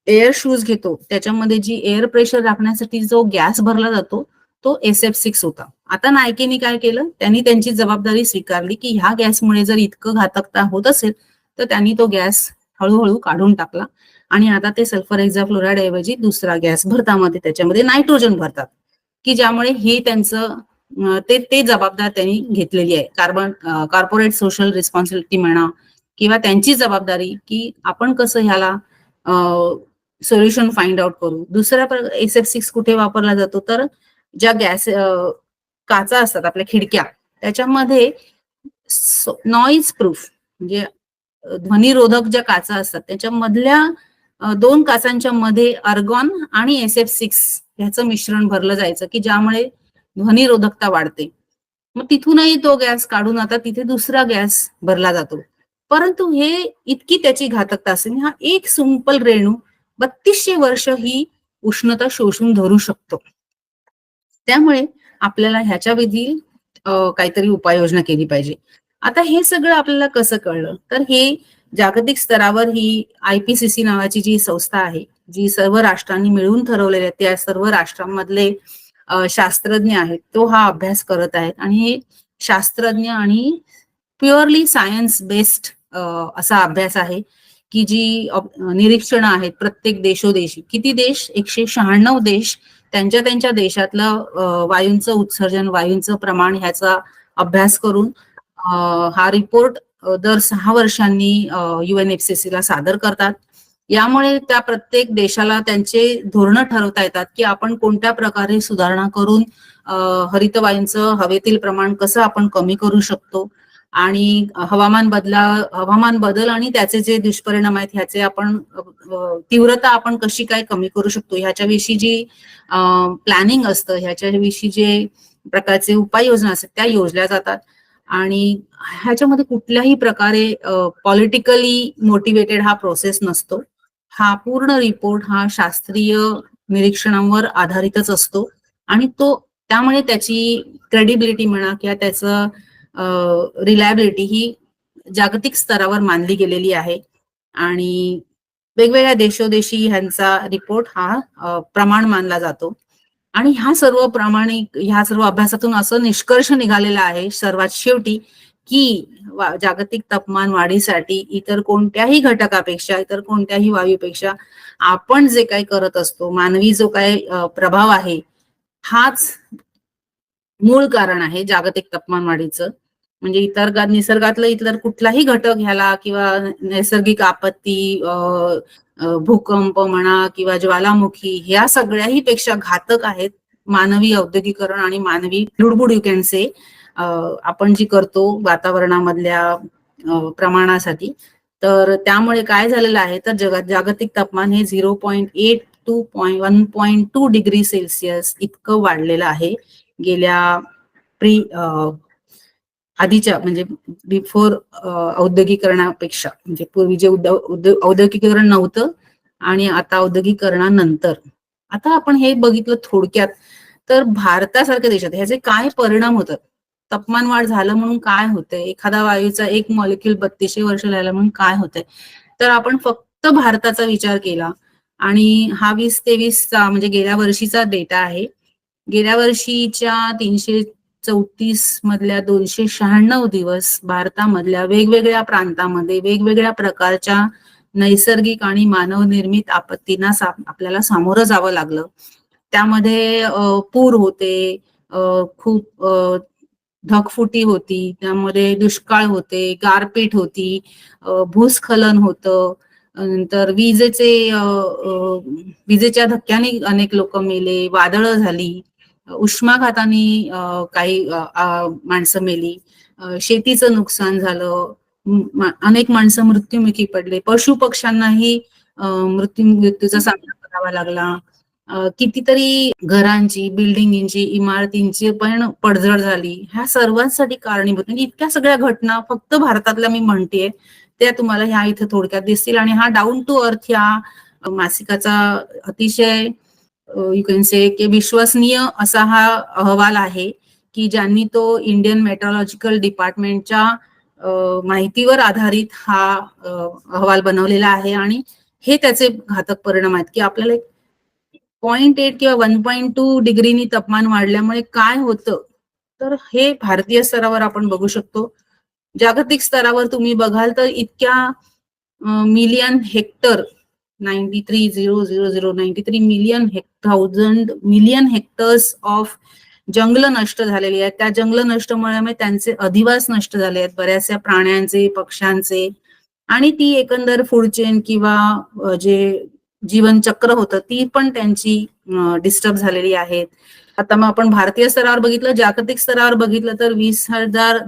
एअर शूज घेतो त्याच्यामध्ये जी एअर प्रेशर राखण्यासाठी जो गॅस भरला जातो तो SF6 होता. आता नायकेने काय केलं, त्यांनी त्यांची जबाबदारी स्वीकारली की ह्या गॅसमुळे जर इतकं घातकता होत असेल तर त्यांनी तो गॅस हळूहळू काढून टाकला, आणि आता ते सल्फर हेक्साफ्लोराइड ऐवजी दुसरा गॅस भरतामध्ये त्याच्यामध्ये नायट्रोजन भरतात, की ज्यामुळे हे त्यांचं ते जबाबदार त्यांनी घेतलेली आहे. कॉर्पोरेट सोशल रिस्पॉन्सिबिलिटी म्हणा, किंवा त्यांची जबाबदारी की आपण कसं ह्याला सोल्युशन फाइंड आउट करू. दुसरा SF6 कुठे वापरला जातो तर ज्या गॅस काचा असतात आपल्या खिडक्या त्याच्यामध्ये नॉइज प्रूफ, म्हणजे ध्वनिरोधक ज्या काचा असतात त्याच्यामधल्या 2 काचांच्या मध्ये अर्गॉन आणि SF6 ह्याचं मिश्रण भरलं जायचं की ज्यामुळे ध्वनिरोधकता वाढते. मग तिथूनही तो गॅस काढून आता तिथे दुसरा गॅस भरला जातो. परंतु हे इतकी त्याची घातकता असेल, हा एक सिंपल रेणू 3200 वर्ष ही उष्णता शोषून धरू शकतो. त्यामुळे आपल्याला ह्याच्या विधी काहीतरी उपाययोजना केली पाहिजे. आता हे सगळं आपल्याला कसं कळलं तर हे जागतिक स्तरावर ही IPCC नावाची जी संस्था आहे जी सर्व राष्ट्रांनी मिळून ठरवलेल्या त्या सर्व राष्ट्रांमधले शास्त्रज्ञ आहेत तो हा अभ्यास करत आहेत, आणि हे शास्त्रज्ञ आणि प्युअरली सायन्स बेस्ड असा अभ्यास आहे की जी निरीक्षणं आहेत प्रत्येक देशोदेशी. किती देश? 196 देश त्यांच्या देशातलं वायूंचं उत्सर्जन, वायूंचं प्रमाण ह्याचा अभ्यास करून हा रिपोर्ट दर 6 वर्षांनी UNFCCC ला सादर करतात. यामुळे त्या प्रत्येक देशाला त्यांचे धोरणं ठरवता येतात की आपण कोणत्या प्रकारे सुधारणा करून हरितवायूंचं हवेतील प्रमाण कसं आपण कमी करू शकतो, आणि हवामान बदल आणि त्याचे जे दुष्परिणाम आहेत ह्याचे आपण तीव्रता आपण कशी काय कमी करू शकतो ह्याच्याविषयी जी प्लॅनिंग असतं, ह्याच्याविषयी जे प्रकारचे उपाययोजना असतात त्या योजल्या जातात. आणि ह्याच्यामध्ये कुठल्याही प्रकारे पॉलिटिकली मोटिवेटेड हा प्रोसेस नसतो. हा पूर्ण रिपोर्ट हा शास्त्रीय निरीक्षणांवर आधारितच असतो आणि तो त्यामुळे त्याची क्रेडिबिलिटी म्हणा किंवा त्याचं रिलायबिलिटी ही जागतिक स्तरावर मानली गेलेली आहे आणि वेगवेगळ्या देशोदेशी ह्यांचा रिपोर्ट हा प्रमाण मानला जातो. आणि ह्या सर्व अभ्यासातून असं निष्कर्ष निघालेला आहे सर्वात शेवटी की जागतिक तापमान वाढीसाठी इतर कोणत्याही घटकापेक्षा, इतर कोणत्याही वायूपेक्षा आपण जे काही करत असतो, मानवी जो काही प्रभाव आहे, हाच मूळ कारण आहे जागतिक तापमान वाढीचं. म्हणजे निसर्गातलं इतर कुठलाही घटक ह्याला किंवा नैसर्गिक आपत्ती, भूकंप म्हणा किंवा ज्वालामुखी, ह्या सगळ्याही पेक्षा घातक आहेत मानवी औद्योगिकरण आणि मानवी लुडबुड यू कॅन से आपण जी करतो वातावरणामधल्या प्रमाणासाठी. तर त्यामुळे काय झालेलं आहे तर जागतिक तापमान हे 0.8 to 1.2 डिग्री सेल्सिअस इतकं वाढलेलं आहे गेल्या आधीच्या म्हणजे बिफोर औद्योगिकरणापेक्षा. म्हणजे पूर्वी जे औद्योगिकरण नव्हतं आणि आता औद्योगिकरणानंतर. आता आपण हे बघितलं थोडक्यात तर भारतासारख्या देशात ह्याचे काय परिणाम होतात, तापमान वाढ झालं म्हणून काय होतंय, एखादा वायूचा एक मॉलिक्यूल 3200 वर्ष राहिला म्हणून काय होतंय. तर आपण फक्त भारताचा विचार केला आणि हा 2023चा म्हणजे गेल्या वर्षीचा डेटा आहे. गेल्या वर्षीच्या 334 मधल्या 296 दिवस भारतामधल्या वेगवेगळ्या प्रांतामध्ये वेगवेगळ्या प्रकारच्या नैसर्गिक आणि मानवनिर्मित आपत्तींना आपल्याला सामोरं जावं लागलं. त्यामध्ये पूर होते, खूप ढगफुटी होती, त्यामध्ये दुष्काळ होते, गारपीट होती, भूस्खलन होतं, नंतर विजेच्या धक्क्याने अनेक लोक मेले, वादळं झाली, उष्माघाताने काही माणसं मेली, शेतीचं नुकसान झालं, अनेक माणसं मृत्युमुखी पडले, पशु पक्ष्यांनाही मृत्यूचा सामना करावा लागला, कितीतरी घरांची, बिल्डिंगची, इमारतींची पण पडझड झाली. ह्या सर्वांसाठी कारणीभूत म्हणजे इतक्या सगळ्या घटना फक्त भारतातल्या मी म्हणतेय त्या तुम्हाला ह्या इथं थोडक्यात दिसतील. आणि हा डाऊन टू अर्थ ह्या मासिकाचा अतिशय यू कॅन से की विश्वसनीय असा हा अहवाल आहे की ज्यांनी तो इंडियन मेट्रोलॉजिकल डिपार्टमेंटच्या माहितीवर आधारित हा अहवाल बनवलेला आहे. आणि हे त्याचे घातक परिणाम आहेत की आपल्याला 0.8 किंवा 1.2 डिग्रीनी तापमान वाढल्यामुळे काय होतं तर हे भारतीय स्तरावर आपण बघू शकतो. जागतिक स्तरावर तुम्ही बघाल तर इतक्या million hectare 93 million hectares of जंगल नष्ट झालेली आहेत. त्या जंगल नष्टमुळे त्यांचे अधिवास नष्ट झाले आहेत, बऱ्याचशा प्राण्यांचे, पक्ष्यांचे, आणि ती एकंदर फूड चेन किंवा जे जीवनचक्र होतं ती पण त्यांची डिस्टर्ब झालेली आहेत. आता मग आपण भारतीय स्तरावर बघितलं, जागतिक स्तरावर बघितलं तर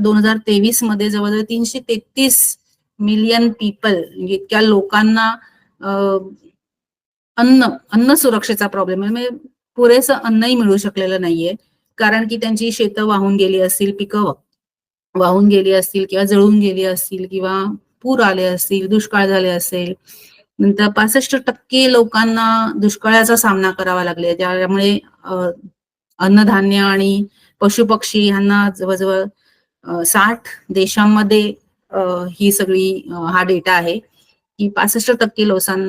2023 मध्ये जवळजवळ 333 मिलियन पीपल म्हणजे इतक्या लोकांना अन्न सुरक्षेचा प्रॉब्लेम आहे. म्हणजे पुरेसं अन्नही मिळू शकलेलं नाहीये कारण की त्यांची शेतं वाहून गेली असतील, पिकं वाहून गेली असतील किंवा जळून गेली असतील किंवा पूर आले असतील, दुष्काळ झाले असेल. नंतर 65% लोकांना दुष्काळाचा सामना करावा लागले, ज्यामुळे अन्नधान्य आणि पशुपक्षी यांना जवळजवळ 60 देशांमध्ये ही सगळी हा डेटा आहे की 65%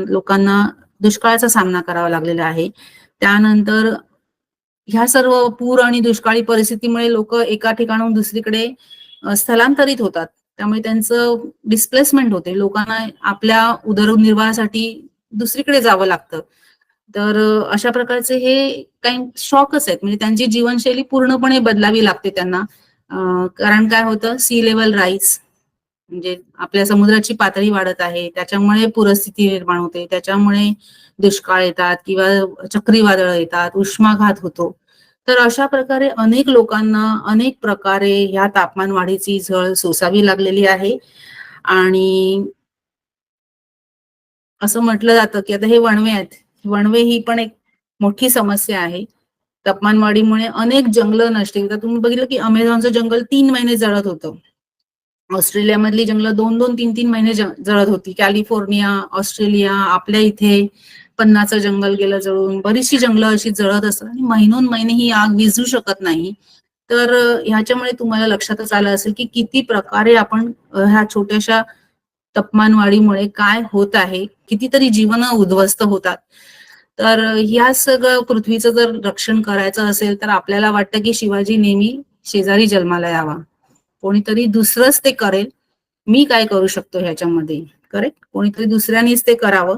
लोकांना दुष्काळाचा सामना करावा लागलेला आहे. त्यानंतर ह्या सर्व पूर आणि दुष्काळी परिस्थितीमुळे लोक एका ठिकाणाहून दुसरीकडे स्थलांतरित होतात, त्यामुळे त्यांचं डिस्प्लेसमेंट होते, लोकांना आपल्या उदरनिर्वाहासाठी दुसरीकडे जावं लागतं. तर अशा प्रकारचे हे काही शॉकच आहेत. म्हणजे त्यांची जीवनशैली पूर्णपणे बदलावी लागते त्यांना. कारण काय होतं, सी लेवल राईज म्हणजे आपल्या समुद्राची पातळी वाढत आहे, त्याच्यामुळे पूरस्थिती निर्माण होते, त्याच्यामुळे दुष्काळ येतात किंवा चक्रीवादळ येतात, उष्माघात होतो. तर अशा प्रकारे अनेक लोकांना अनेक प्रकारे ह्या तापमान वाढीची झळ सोसावी लागलेली आहे. आणि असं म्हटलं जातं की आता हे वणवे आहेत, वणवे ही पण एक मोठी समस्या आहे. तापमान वाढीमुळे अनेक जंगल नष्ट होतात. तुम्ही बघितलं की अमेझॉनचं जंगल 3 महिने जळत होतं, ऑस्ट्रेलियामधली जंगलं 2-2, 3-3 महिने जळत होती. कॅलिफोर्निया, ऑस्ट्रेलिया, आपल्या इथे 50चं जंगल गेलं जळून. बरीचशी जंगलं अशी जळत असतात आणि महिनोन-महिने ही आग विझू शकत नाही. तर ह्याच्यामुळे तुम्हाला लक्षातच आलं असेल की किती प्रकारे आपण ह्या छोट्याशा तापमानवाढीमुळे काय होत आहे, कितीतरी जीवन उद्ध्वस्त होतात. तर ह्या सगळं पृथ्वीचं जर रक्षण करायचं असेल तर आपल्याला वाटतं की शिवाजी नेहमी शेजारी जन्माला यावा. कोणीतरी दुसरंच ते करेल. मी काय करू शकतो ह्याच्यामध्ये? करेक्ट? कोणीतरी दुसऱ्यानेच ते करावं.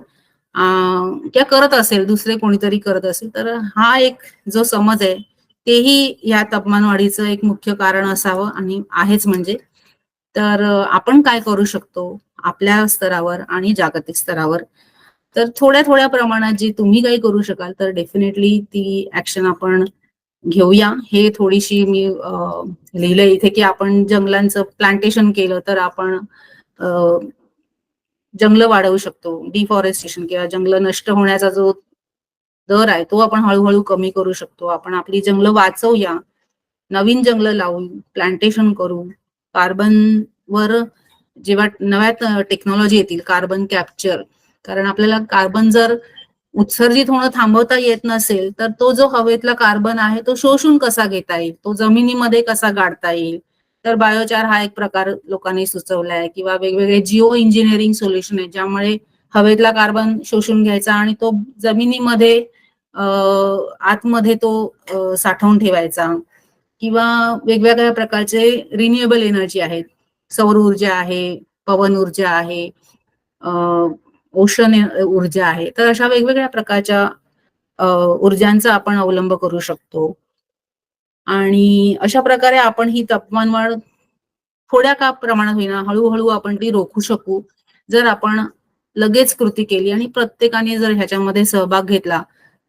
किंवा करत असेल, दुसरे कोणीतरी करत असेल, तर हा एक जो समज आहे, तेही या तापमानवाढीचं एक मुख्य कारण असावं आणि आहेच म्हणजे. तर आपण काय करू शकतो आपल्या स्तरावर आणि जागतिक स्तरावर? तर थोड्या-थोड्या प्रमाणात जे तुम्ही काही करू शकाल, तर डेफिनेटली ती ॲक्शन आपण घेऊया. हे थोडीशी मी लिहिलंय इथे की आपण जंगलांचं प्लांटेशन केलं तर आपण जंगलं वाढवू शकतो. डिफॉरेस्टेशन किंवा जंगलं नष्ट होण्याचा जो दर आहे तो आपण हळूहळू कमी करू शकतो. आपण आपली जंगलं वाचवूया, नवीन जंगलं लावू, प्लांटेशन करू. कार्बनवर जेव्हा नव्या टेक्नॉलॉजी येतील, कार्बन कॅप्चर, कारण आपल्याला कार्बन जर उत्सर्जित होणं थांबवता येत नसेल, तर तो जो हवेतला कार्बन आहे तो शोषून कसा घेता येईल, तो जमिनीमध्ये कसा गाडता येईल. तर बायोचार हा एक प्रकार लोकांनी सुचवलाय किंवा वेगवेगळे जिओ इंजिनिअरिंग सोल्युशन आहेत, ज्यामुळे हवेतला कार्बन शोषून घ्यायचा आणि तो जमिनीमध्ये आतमध्ये तो साठवून ठेवायचा. किंवा वेगवेगळ्या प्रकारचे रिन्युएबल एनर्जी आहेत. सौर ऊर्जा आहे, पवन ऊर्जा आहे, ओशन ऊर्जा आहे. तर अशा वेगवेगळ्या प्रकारच्या ऊर्जांचा आपण अवलंब करू शकतो. आणि अशा प्रकारे आपण ही तापमानवाढ थोड्या का प्रमाणात होईना हळूहळू आपण ती रोखू शकू. जर आपण लगेच कृती केली आणि प्रत्येकाने जर ह्याच्यामध्ये सहभाग घेतला,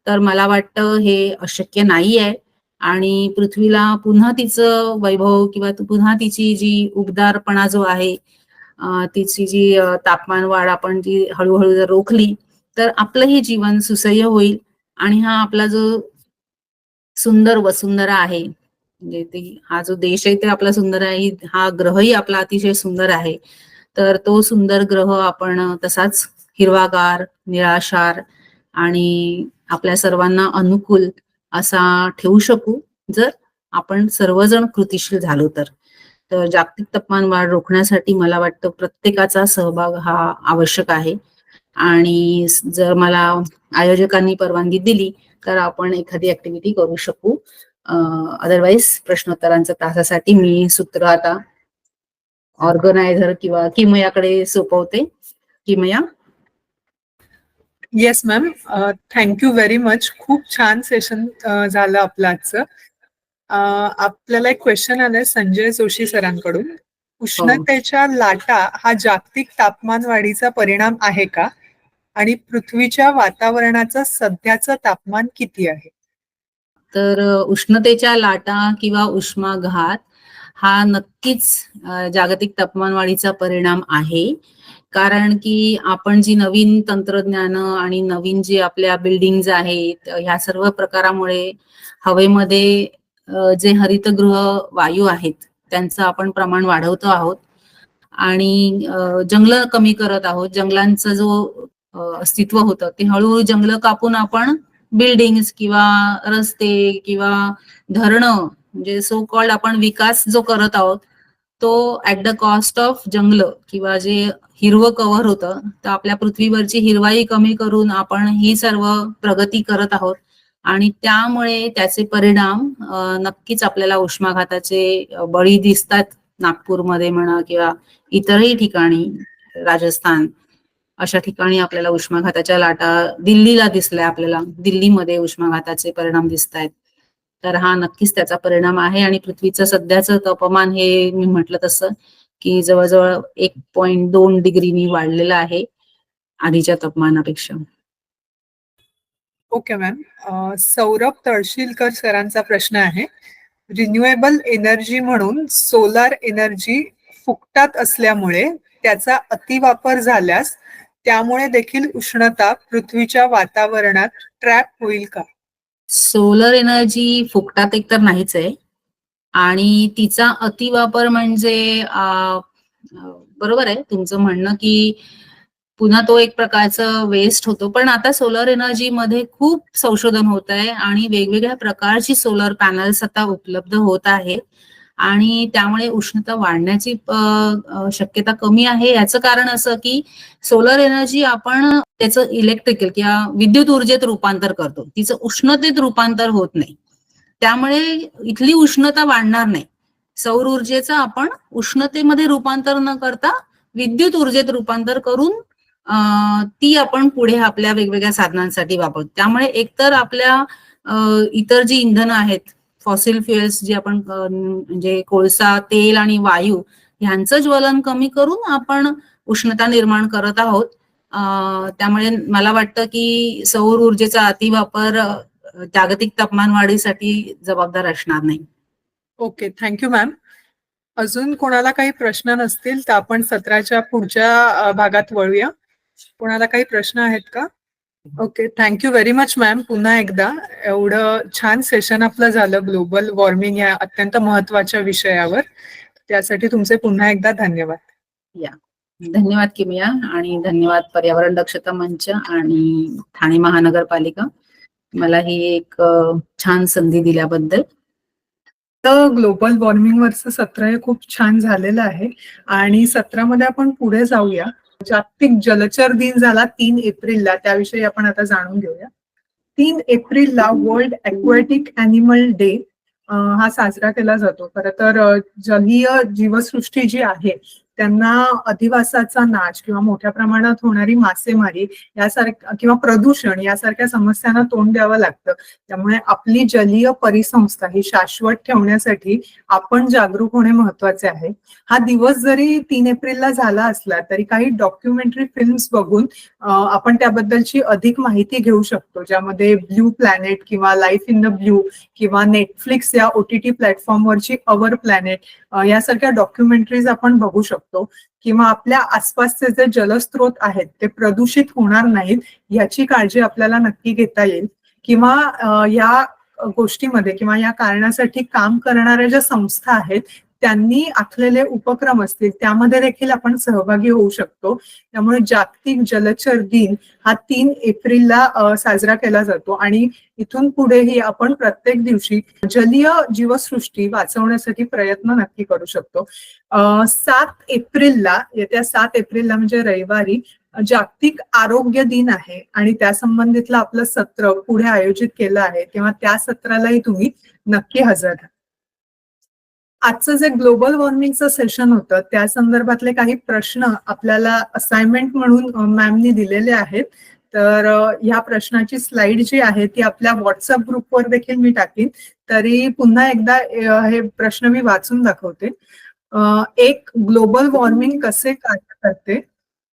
तर मला वाटतं हे अशक्य नाहीये आणि पृथ्वीला पुन्हा तिचं वैभव किंवा पुन्हा तिची जी उबदारपणा जो आहे, तिची जी तापमान वाढ आपण जी हळूहळू जर रोखली, तर आपलंही जीवन सुसह्य होईल आणि हा आपला जो सुंदर वसुंधरा आहे, म्हणजे हा जो देश आहे ते आपला सुंदर आहे, हा ग्रहही आपला अतिशय सुंदर आहे. तर तो सुंदर ग्रह आपण तसाच हिरवागार, निराशार आणि आपल्या सर्वांना अनुकूल असा ठेवू शकू, जर आपण सर्वजण कृतिशील झालो तर. तर जागतिक तापमान वाढ रोखण्यासाठी मला वाटतं प्रत्येकाचा सहभाग हा आवश्यक आहे आणि जर मला आयोजकांनी परवानगी दिली, तर आपण एखादी ऍक्टिव्हिटी करू शकू. अदरवाईज प्रश्नोत्तरांच्या तासासाठी मी सूत्र आता ऑर्गनायझर किंवा किमयाकडे सोपवते. किमया. Yes ma'am, thank you very much. खूप छान सेशन झालं आपलं आजचं. आपल्याला एक क्वेश्चन आलाय संजय जोशी सरांकडून. उष्णतेच्या लाटा हा जागतिक तापमान वाढीचा परिणाम आहे का? आणि पृथ्वीच्या वातावरणाचं सध्याचं तापमान किती आहे? तर उष्णतेच्या लाटा किंवा उष्माघात हा नक्कीच जागतिक तापमानवाढीचा परिणाम आहे. कारण की आपण जी नवीन तंत्रज्ञान आणि नवीन जी आपल्या बिल्डिंग्ज आहेत, ह्या सर्व प्रकारामुळे हवेमध्ये जे हरितगृह वायू आहेत त्यांचं आपण प्रमाण वाढवतो आहोत आणि जंगलं कमी करत आहोत. जंगलांचं जो अस्तित्व होतं ते हळूहळू जंगलं कापून आपण बिल्डिंग्स किंवा रस्ते किंवा धरणं, म्हणजे सो कॉल्ड आपण विकास जो करत आहोत तो ऍट द कॉस्ट ऑफ जंगलं किंवा जे हिरवं कव्हर होतं, तर आपल्या पृथ्वीवरची हिरवाई कमी करून आपण ही सर्व प्रगती करत आहोत आणि त्यामुळे त्याचे परिणाम नक्कीच आपल्याला उष्माघाताचे बळी दिसतात. नागपूरमध्ये म्हणा किंवा इतरही ठिकाणी, राजस्थान अशा ठिकाणी आपल्याला उष्माघाताच्या लाटा, दिल्लीला दिसल्या आपल्याला, दिल्लीमध्ये उष्माघाताचे परिणाम दिसत आहेत. तर हा नक्कीच त्याचा परिणाम आहे आणि पृथ्वीचं सध्याचं तापमान हे मी म्हटलं तसं की जवळजवळ 1.2 डिग्रीनी वाढलेलं आहे आधीच्या तापमानापेक्षा. Okay ma'am. सौरभ तळशीलकर सरांचा प्रश्न आहे. रिन्युएबल एनर्जी म्हणून सोलार एनर्जी फुकटात असल्यामुळे त्याचा अतिवापर झाल्यास त्यामुळे देखील उष्णता पृथ्वीच्या वातावरणात ट्रॅप होईल का? सोलर एनर्जी फुकटात एकतर नाहीच आहे आणि तिचा अतिवापर म्हणजे बरोबर आहे तुमचं म्हणणं की पुन्हा तो एक प्रकारचं वेस्ट होतो. पण आता सोलर एनर्जी मध्ये खूप संशोधन होत आहे आणि वेगवेगळ्या प्रकारची सोलर पॅनल्स आता उपलब्ध होत आहेत आणि त्यामुळे उष्णता वाढण्याची शक्यता कमी आहे. याचं कारण असं की सोलर एनर्जी आपण त्याचं इलेक्ट्रिकल किंवा विद्युत ऊर्जेत रूपांतर करतो, तिचं उष्णतेत रूपांतर होत नाही. त्यामुळे इथली उष्णता वाढणार नाही. सौर ऊर्जेचं आपण उष्णतेमध्ये रूपांतर न करता विद्युत ऊर्जेत रूपांतर करून ती आपण पुढे आपल्या वेगवेगळ्या साधनांसाठी वापरतो. त्यामुळे एकतर आपल्या इतर जी इंधनं आहेत फॉसिल फ्युएल्स जे आपण म्हणजे कोळसा, तेल आणि वायू ह्यांचं ज्वलन कमी करून आपण उष्णता निर्माण करत आहोत. त्यामुळे मला वाटतं की सौर ऊर्जेचा अतिवापर जागतिक तापमान वाढीसाठी जबाबदार असणार नाही. Okay, thank you ma'am. अजून कोणाला काही प्रश्न नसतील तर आपण सत्राच्या पुढच्या भागात वळूया. कोणाला काही प्रश्न आहेत का? Okay, thank you very much ma'am. पुन्हा एकदा एवढं छान सेशन आपलं झालं ग्लोबल वॉर्मिंग या अत्यंत महत्वाच्या विषयावर. त्यासाठी तुमचे पुन्हा एकदा धन्यवाद. धन्यवाद किमिया आणि धन्यवाद पर्यावरण दक्षता मंच आणि ठाणे महानगरपालिका मला ही एक छान संधी दिल्याबद्दल. तर ग्लोबल वॉर्मिंग वरचं सत्र हे खूप छान झालेलं आहे आणि सत्रामध्ये आपण पुढे जाऊया. जागतिक जलचर दिन झाला 3 एप्रिलला, त्याविषयी आपण आता जाणून घेऊया. 3 एप्रिलला वर्ल्ड ॲक्वॅटिक ॲनिमल डे हा साजरा केला जातो. खरं तर जलीय जीवसृष्टी जी आहे त्यांना अधिवासाचा नाश किंवा मोठ्या प्रमाणात होणारी मासेमारी यासारख्या किंवा प्रदूषण यासारख्या समस्यांना तोंड द्यावं लागतं. त्यामुळे आपली जलीय परिसंस्था ही शाश्वत ठेवण्यासाठी आपण जागरूक होणे महत्वाचे आहे. हा दिवस जरी 3 एप्रिलला झाला असला तरी काही डॉक्युमेंटरी फिल्म्स बघून आपण त्याबद्दलची अधिक माहिती घेऊ शकतो, ज्यामध्ये ब्ल्यू प्लॅनेट किंवा लाईफ इन द ब्ल्यू किंवा नेटफ्लिक्स या OTT प्लॅटफॉर्मवरची अवर प्लॅनेट यासारख्या डॉक्युमेंटरीज आपण बघू शकतो. किंवा आपल्या आसपासचे जे जलस्रोत आहेत ते प्रदूषित होणार नाहीत याची काळजी आपल्याला नक्की घेता येईल. किंवा या गोष्टीमध्ये किंवा या कारणासाठी काम करणाऱ्या ज्या संस्था आहेत त्यांनी आखलेले उपक्रम असतील त्यामध्ये देखील आपण सहभागी होऊ शकतो. त्यामुळे जागतिक जलचर दिन हा 3 एप्रिलला साजरा केला जातो आणि इथून पुढेही आपण प्रत्येक दिवशी जलीय जीवसृष्टी वाचवण्यासाठी प्रयत्न नक्की करू शकतो. 7 एप्रिलला येत्या 7 एप्रिलला म्हणजे रविवारी जागतिक आरोग्य दिन आहे आणि त्या संबंधितलं आपलं सत्र पुढे आयोजित केलं आहे, तेव्हा त्या सत्रालाही तुम्ही नक्की हजर राहा. आजचं जे ग्लोबल वॉर्मिंगचं सेशन होतं त्या संदर्भातले काही प्रश्न आपल्याला असाइनमेंट म्हणून मॅमनी दिलेले आहेत. तर ह्या प्रश्नाची स्लाइड जी आहे ती आपल्या व्हॉट्सअप ग्रुपवर देखील मी टाकीन. तरी पुन्हा एकदा हे प्रश्न मी वाचून दाखवते. एक, ग्लोबल वॉर्मिंग कसे कार्य करते?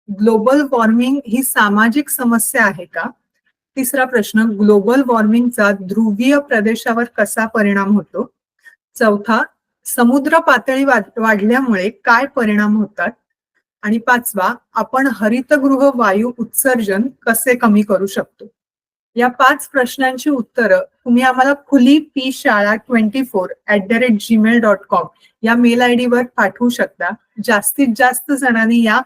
ग्लोबल वॉर्मिंग ही सामाजिक समस्या आहे का? तिसरा प्रश्न, ग्लोबल वॉर्मिंगचा ध्रुवीय प्रदेशावर कसा परिणाम होतो? चौथा, समुद्र पातळी वाढल्यामुळे काय परिणाम होतात? आणि 5वा, आपण हरितगृह वायू उत्सर्जन कसे कमी करू शकतो? या 5 प्रश्नांची उत्तरं तुम्ही आम्हाला खुली pshala24@gmail.com या मेल ID वर पाठवू शकता. जास्तीत जास्त जणांनी या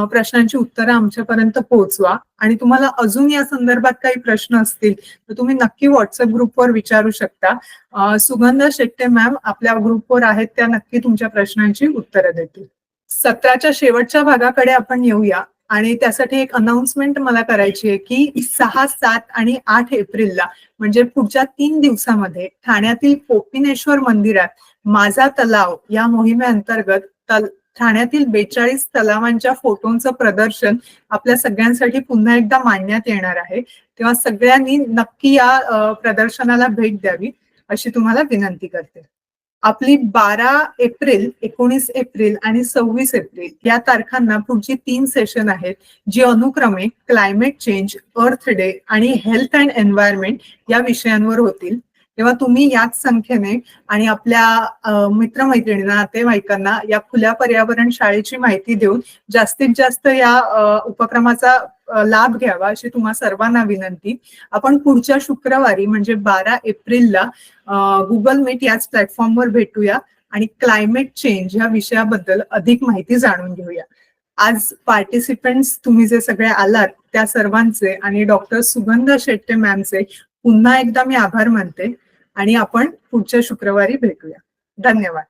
प्रश्नांची उत्तरं आमच्यापर्यंत पोहोचवा आणि तुम्हाला अजून या संदर्भात काही प्रश्न असतील तर तुम्ही नक्की व्हॉट्सअप ग्रुपवर विचारू शकता. सुगंधा शेट्टे मॅम आपल्या ग्रुपवर आहेत, त्या नक्की तुमच्या प्रश्नांची उत्तरं देतील. सत्राच्या शेवटच्या भागाकडे आपण येऊया आणि त्यासाठी एक अनाउन्समेंट मला करायची आहे की 6, 7 आणि 8 एप्रिलला म्हणजे पुढच्या 3 दिवसामध्ये ठाण्यातील कोपिनेश्वर मंदिरात माझा तलाव या मोहिमेअंतर्गत ठाण्यातील 42 तलावांच्या फोटोंचं प्रदर्शन आपल्या सगळ्यांसाठी पुन्हा एकदा मांडण्यात येणार आहे. तेव्हा सगळ्यांनी नक्की या प्रदर्शनाला भेट द्यावी अशी तुम्हाला विनंती करते. आपली 12 एप्रिल, 19 एप्रिल आणि 26 एप्रिल या तारखांना पुढची 3 सेशन आहेत जी अनुक्रमे क्लायमेट चेंज, अर्थ डे आणि हेल्थ अँड एन्व्हायरमेंट या विषयांवर होतील. तेव्हा तुम्ही याच संख्येने आणि आपल्या मित्रमैत्रिणींना, नातेवाईकांना या खुल्या पर्यावरण शाळेची माहिती देऊन जास्तीत जास्त या उपक्रमाचा लाभ घ्यावा अशी तुम्हा सर्वांना विनंती. आपण पुढच्या शुक्रवारी म्हणजे 12 एप्रिलला गुगल मीट याच प्लॅटफॉर्मवर भेटूया आणि क्लायमेट चेंज या विषयाबद्दल अधिक माहिती जाणून घेऊया. आज पार्टिसिपेंट्स तुम्ही जे सगळे आलात त्या सर्वांचे आणि डॉक्टर सुगंधा शेट्टे मॅमचे पुन्हा एकदा मी आभार मानते आणि आपण पुढच्या शुक्रवारी भेटूया. धन्यवाद.